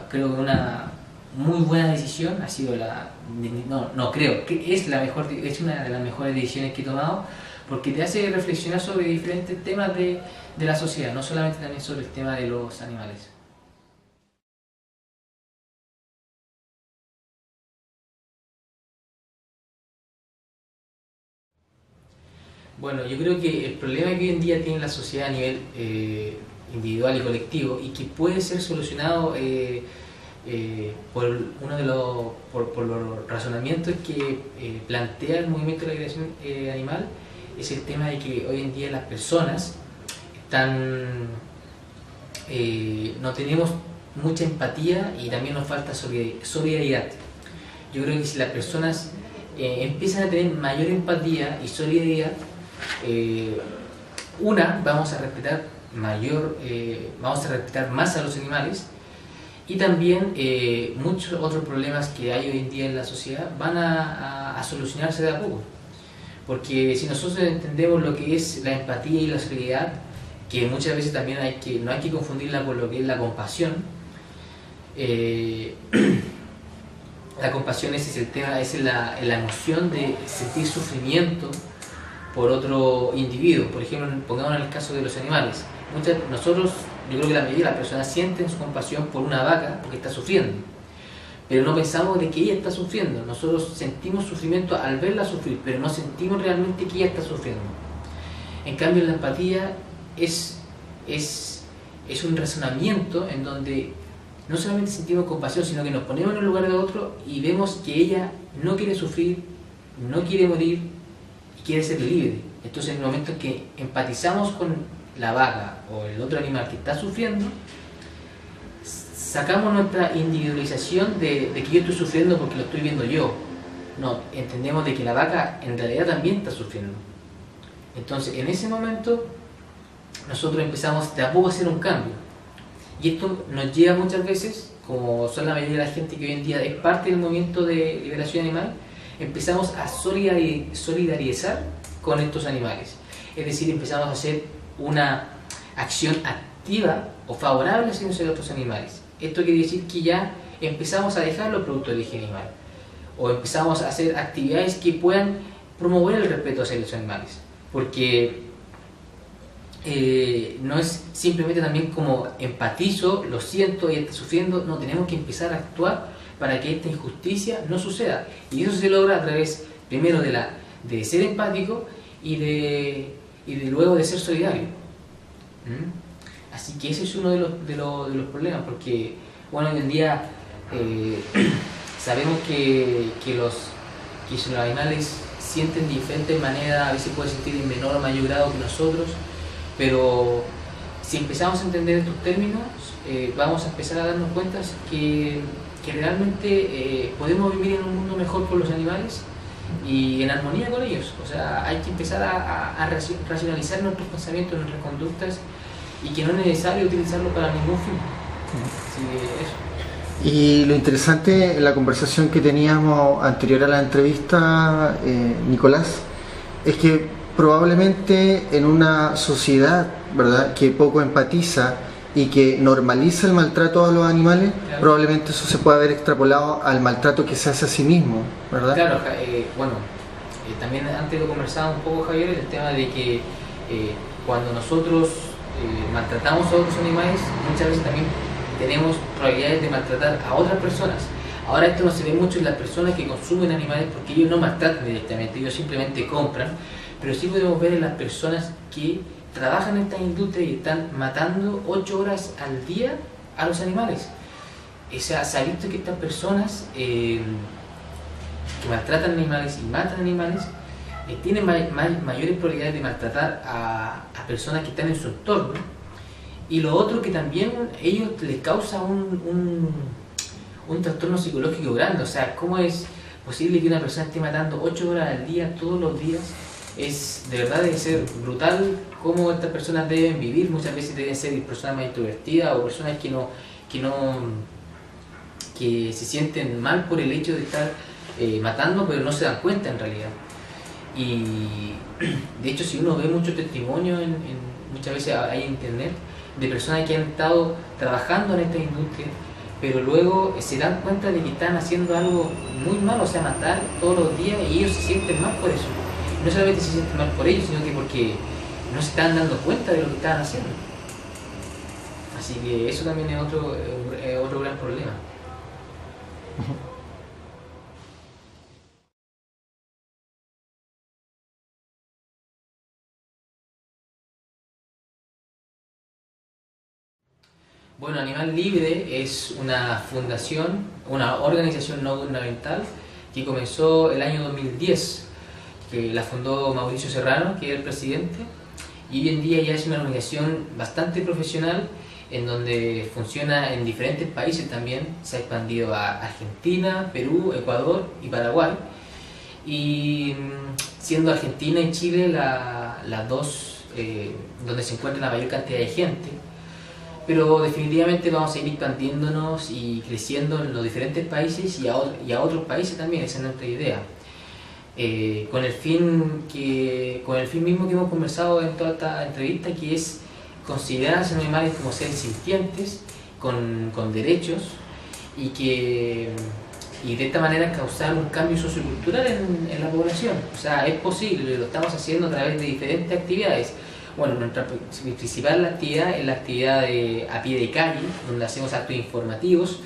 creo que una muy buena decisión. Ha sido creo que es una de las mejores decisiones que he tomado, porque te hace reflexionar sobre diferentes temas de la sociedad, no solamente también sobre el tema de los animales. Bueno, yo creo que el problema que hoy en día tiene la sociedad a nivel individual y colectivo, y que puede ser solucionado por los razonamientos que plantea el movimiento de la liberación animal, es el tema de que hoy en día las personas no tenemos mucha empatía, y también nos falta solidaridad. Yo creo que si las personas empiezan a tener mayor empatía y solidaridad, vamos a respetar más a los animales, y también muchos otros problemas que hay hoy en día en la sociedad van a solucionarse de a poco. Porque si nosotros entendemos lo que es la empatía y la solidaridad, que muchas veces también no hay que confundirla con lo que es la compasión. La compasión es la emoción de sentir sufrimiento por otro individuo. Por ejemplo, pongamos en el caso de los animales. Yo creo que la mayoría de las personas sienten su compasión por una vaca porque está sufriendo. pero no pensamos de que ella está sufriendo. Nosotros sentimos sufrimiento al verla sufrir, pero no sentimos realmente que ella está sufriendo. En cambio, la empatía es un razonamiento en donde no solamente sentimos compasión, sino que nos ponemos en el lugar de otro y vemos que ella no quiere sufrir, no quiere morir y quiere ser libre. Entonces, en el momento en que empatizamos con la vaca o el otro animal que está sufriendo, sacamos nuestra individualización de que yo estoy sufriendo porque lo estoy viendo yo. No, entendemos de que la vaca en realidad también está sufriendo. Entonces, en ese momento, nosotros empezamos de a poco a hacer un cambio. Y esto nos lleva muchas veces, como son la mayoría de la gente que hoy en día es parte del movimiento de liberación animal, empezamos a solidarizar con estos animales. Es decir, empezamos a hacer una acción activa o favorable hacia los otros animales. Esto quiere decir que ya empezamos a dejar los productos de origen animal, o empezamos a hacer actividades que puedan promover el respeto hacia los animales, porque no es simplemente también como empatizo, lo siento y está sufriendo. No, tenemos que empezar a actuar para que esta injusticia no suceda, y eso se logra a través primero de ser empático y de luego de ser solidario. Así que ese es uno de los problemas, porque bueno, hoy en día sabemos que los animales sienten de diferentes maneras, a veces pueden sentir en menor o mayor grado que nosotros, pero si empezamos a entender estos términos, vamos a empezar a darnos cuenta que realmente podemos vivir en un mundo mejor con los animales y en armonía con ellos. O sea, hay que empezar a racionalizar nuestros pensamientos, nuestras conductas, y que no es necesario utilizarlo para ningún fin. Así que eso.
Y lo interesante en la conversación que teníamos anterior a la entrevista, Nicolás, es que probablemente en una sociedad, ¿verdad?, que poco empatiza y que normaliza el maltrato a los animales, claro, probablemente eso se puede haber extrapolado al maltrato que se hace a sí mismo, ¿verdad?
Claro, también antes lo conversaba un poco, Javier, el tema de que cuando nosotros maltratamos a otros animales, muchas veces también tenemos probabilidades de maltratar a otras personas. Ahora esto no se ve mucho en las personas que consumen animales, porque ellos no maltratan directamente, ellos simplemente compran, pero sí podemos ver en las personas que trabajan en esta industria y están matando 8 horas al día a los animales. O sea, se ha visto que estas personas que maltratan animales y matan animales tienen mayores probabilidades de maltratar a personas que están en su entorno. Y lo otro, que también ellos les causa un trastorno psicológico grande. O sea, ¿cómo es posible que una persona esté matando 8 horas al día, todos los días? De verdad debe ser brutal cómo estas personas deben vivir. Muchas veces deben ser personas más introvertidas o personas que se sienten mal por el hecho de estar matando, pero no se dan cuenta en realidad. Y de hecho, si uno ve muchos testimonios muchas veces hay en internet de personas que han estado trabajando en esta industria, pero luego se dan cuenta de que están haciendo algo muy malo, o sea, matar todos los días, y ellos se sienten mal por eso. No solamente se sienten mal por ellos, sino que porque no se están dando cuenta de lo que están haciendo. Así que eso también es otro gran problema. Bueno, Animal Libre es una fundación, una organización no gubernamental que comenzó el año 2010, que la fundó Mauricio Serrano, que es el presidente, y hoy en día ya es una organización bastante profesional, en donde funciona en diferentes países también. Se ha expandido a Argentina, Perú, Ecuador y Paraguay, y siendo Argentina y Chile las dos donde se encuentra la mayor cantidad de gente. Pero definitivamente vamos a ir expandiéndonos y creciendo en los diferentes países y a otros países también. Esa es nuestra idea. Con el fin mismo que hemos conversado en toda esta entrevista, que es considerar a los animales como seres sintientes, con derechos, y de esta manera causar un cambio sociocultural en la población. O sea, es posible, lo estamos haciendo a través de diferentes actividades. Bueno, nuestra principal actividad es la actividad a pie de calle, donde hacemos actos informativos,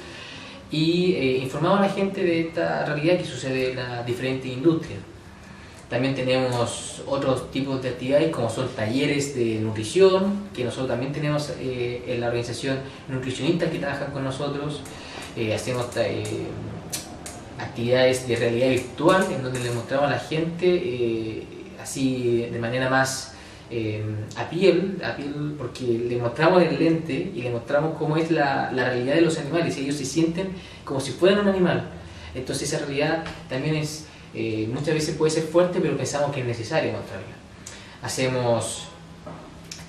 y informamos a la gente de esta realidad que sucede en las diferentes industrias. También tenemos otros tipos de actividades como son talleres de nutrición, que nosotros también tenemos en la organización nutricionistas que trabajan con nosotros. Hacemos actividades de realidad virtual en donde le mostramos a la gente así de manera más a piel, porque le mostramos el lente y le mostramos cómo es la realidad de los animales y ellos se sienten como si fueran un animal. Entonces esa realidad también es muchas veces puede ser fuerte, pero pensamos que es necesario mostrarla. Hacemos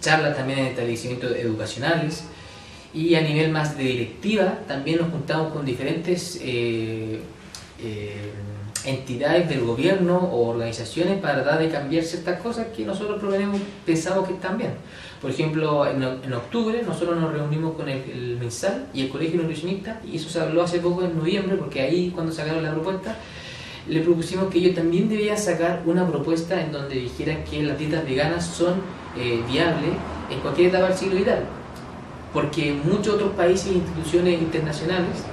charlas también en establecimientos educacionales y a nivel más de directiva también nos juntamos con diferentes entidades del gobierno o organizaciones para tratar de cambiar ciertas cosas que nosotros pensamos que están bien. Por ejemplo, en octubre nosotros nos reunimos con el MinSal y el Colegio Nutricionista, y eso se habló hace poco en noviembre, porque ahí cuando sacaron la propuesta le propusimos que ellos también debían sacar una propuesta en donde dijeran que las dietas veganas son viables en cualquier etapa del ciclo vital, porque muchos otros países e instituciones internacionales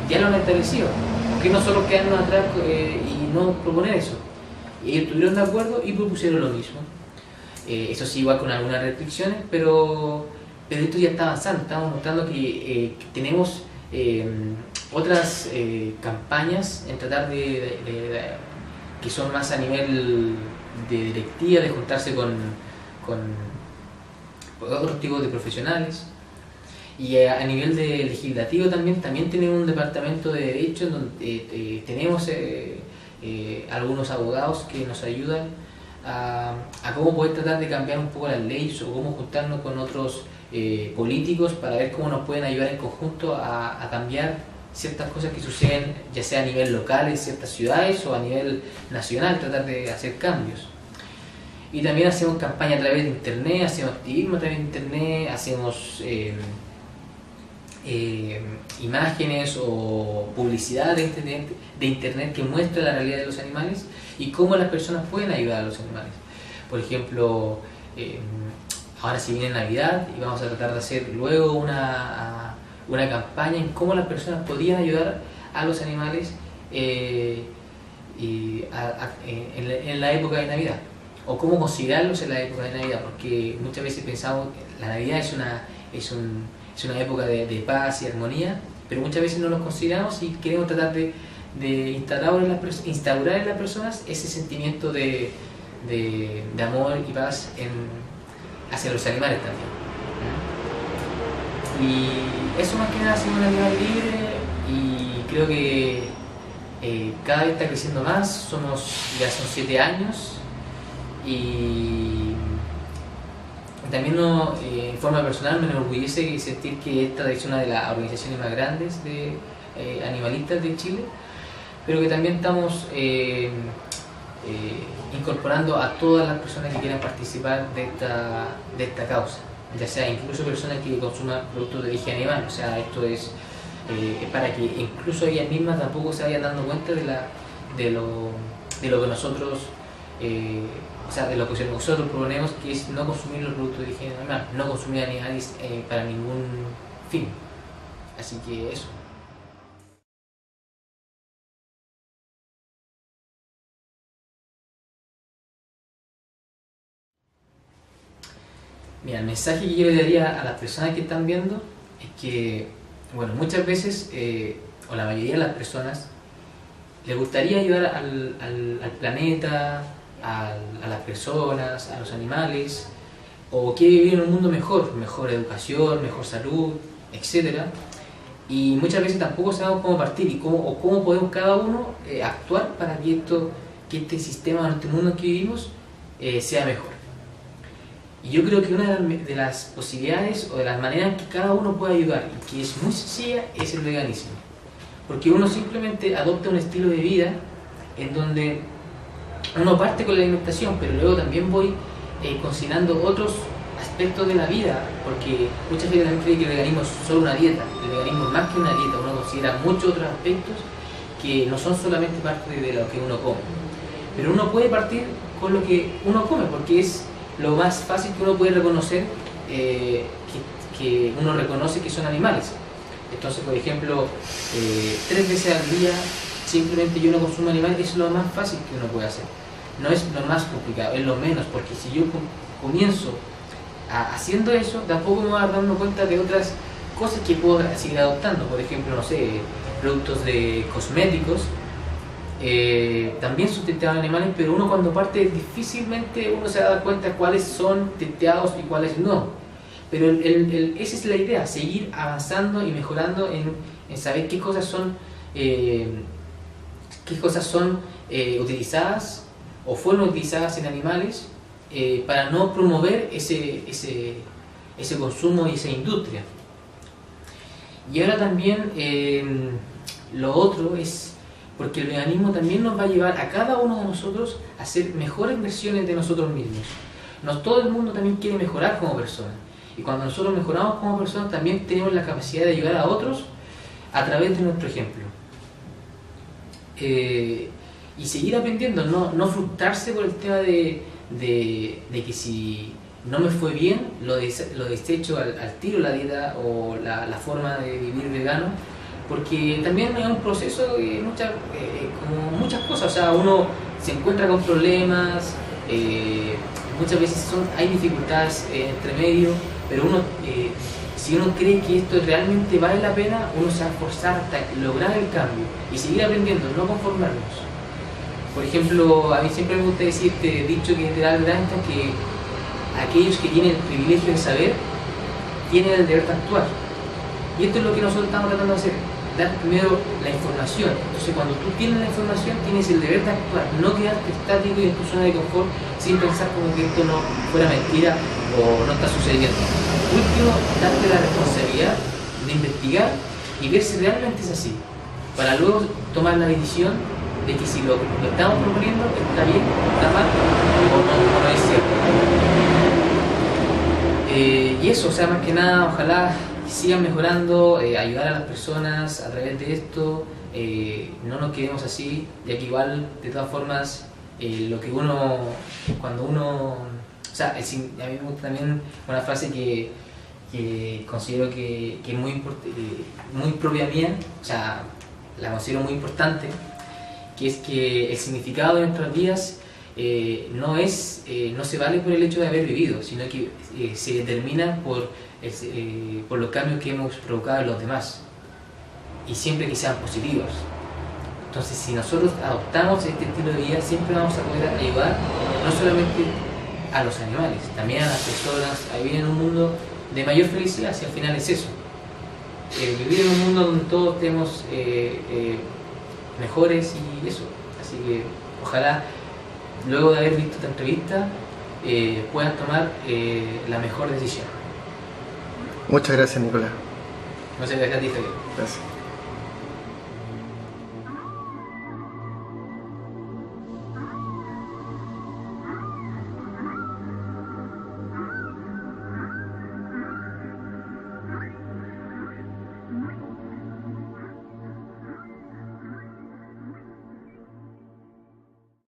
ya lo han establecido. ¿Por qué nosotros quedarnos atrás y no proponer eso? Y ellos estuvieron de acuerdo y propusieron lo mismo. Eso sí, igual con algunas restricciones, pero esto ya está avanzando. Estamos mostrando que tenemos otras campañas en tratar que son más a nivel de directiva, de juntarse con otros tipos de profesionales. Y a nivel de legislativo también tenemos un departamento de derecho en donde tenemos algunos abogados que nos ayudan a cómo poder tratar de cambiar un poco las leyes o cómo juntarnos con otros políticos para ver cómo nos pueden ayudar en conjunto a cambiar ciertas cosas que suceden, ya sea a nivel local en ciertas ciudades o a nivel nacional, tratar de hacer cambios. Y también hacemos campaña a través de internet, hacemos activismo a través de internet, hacemos imágenes o publicidad de internet que muestra la realidad de los animales y cómo las personas pueden ayudar a los animales. Por ejemplo, ahora se viene Navidad y vamos a tratar de hacer luego una campaña en cómo las personas podían ayudar a los animales en la época de Navidad, o cómo considerarlos en la época de Navidad, porque muchas veces pensamos que la Navidad es una época de paz y armonía, pero muchas veces no los consideramos y queremos tratar de instaurar en las personas ese sentimiento de amor y paz hacia los animales también. Y eso más que nada ha sido un animal libre, y creo que cada vez está creciendo más. Ya son 7 años, y también en forma personal me enorgullece sentir que esta es una de las organizaciones más grandes de animalistas de Chile, pero que también estamos incorporando a todas las personas que quieran participar de esta causa, ya sea incluso personas que consuman productos de origen animal. O sea, esto es para que incluso ellas mismas tampoco se vayan dando cuenta de lo que nosotros de lo que nosotros proponemos, que es no consumir los productos de origen animal, no consumir animales para ningún fin. Así que eso. Mira, el mensaje que yo le daría a las personas que están viendo es que, bueno, muchas veces, o la mayoría de las personas, les gustaría ayudar al planeta, a las personas, a los animales, o quiere vivir en un mundo mejor educación, mejor salud, etc. Y muchas veces tampoco sabemos cómo partir y cómo podemos cada uno actuar para que este sistema, este mundo en que vivimos, sea mejor. Y yo creo que una de las posibilidades o de las maneras que cada uno puede ayudar, y que es muy sencilla, es el veganismo. Porque uno simplemente adopta un estilo de vida en donde uno parte con la alimentación, pero luego también voy considerando otros aspectos de la vida, porque mucha gente también cree que el veganismo es solo una dieta. El veganismo es más que una dieta, uno considera muchos otros aspectos que no son solamente parte de lo que uno come. Pero uno puede partir con lo que uno come, porque es lo más fácil que uno puede reconocer, que uno reconoce que son animales. Entonces, por ejemplo, 3 veces al día simplemente yo no consumo animales, es lo más fácil que uno puede hacer. No es lo más complicado, es lo menos, porque si yo comienzo haciendo eso, tampoco me voy a dar dando cuenta de otras cosas que puedo seguir adoptando. Por ejemplo, no sé, productos de cosméticos, también son testeados en animales, pero uno cuando parte difícilmente uno se va a dar cuenta cuáles son testeados y cuáles no. Pero esa es la idea, seguir avanzando y mejorando en saber qué cosas son utilizadas o fueron utilizadas en animales para no promover ese consumo y esa industria. Y ahora también lo otro es porque el veganismo también nos va a llevar a cada uno de nosotros a hacer mejores versiones de nosotros mismos. No todo el mundo también quiere mejorar como persona. Y cuando nosotros mejoramos como personas, también tenemos la capacidad de ayudar a otros a través de nuestro ejemplo. Y seguir aprendiendo, no frustrarse por el tema de que si no me fue bien, lo desecho al tiro la dieta o la forma de vivir vegano, porque también es un proceso de como muchas cosas. O sea, uno se encuentra con problemas, muchas veces hay dificultades entre medio, pero uno, si uno cree que esto realmente vale la pena, uno se va a esforzar hasta lograr el cambio y seguir aprendiendo, no conformarnos. Por ejemplo, a mí siempre me gusta decir este dicho que te da el Einstein, que aquellos que tienen el privilegio de saber tienen el deber de actuar. Y esto es lo que nosotros estamos tratando de hacer, dar primero la información. Entonces, cuando tú tienes la información, tienes el deber de actuar, no quedarte estático y en tu zona de confort sin pensar como que esto no fuera mentira o no está sucediendo. Último, darte la responsabilidad de investigar y ver si realmente es así, para luego tomar la decisión de que si lo estamos proponiendo está bien, está mal o no es cierto. Y eso, o sea, más que nada, ojalá sigan mejorando, ayudar a las personas a través de esto, no nos quedemos así, ya que igual, de todas formas, lo que cuando uno, o sea, a mí me gusta también una frase que considero que es muy propia mía, o sea, la considero muy importante, que es que el significado de nuestras vidas no se vale por el hecho de haber vivido, sino que se determina por los cambios que hemos provocado en los demás, y siempre que sean positivos. Entonces, si nosotros adoptamos este estilo de vida, siempre vamos a poder ayudar no solamente a los animales, también a las personas a vivir en un mundo de mayor felicidad, si al final es eso. Vivir en un mundo donde todos estemos mejores y eso. Así que ojalá, luego de haber visto esta entrevista, puedan tomar la mejor decisión.
Muchas gracias, Nicolás.
Muchas gracias a ti, Javier.
Gracias.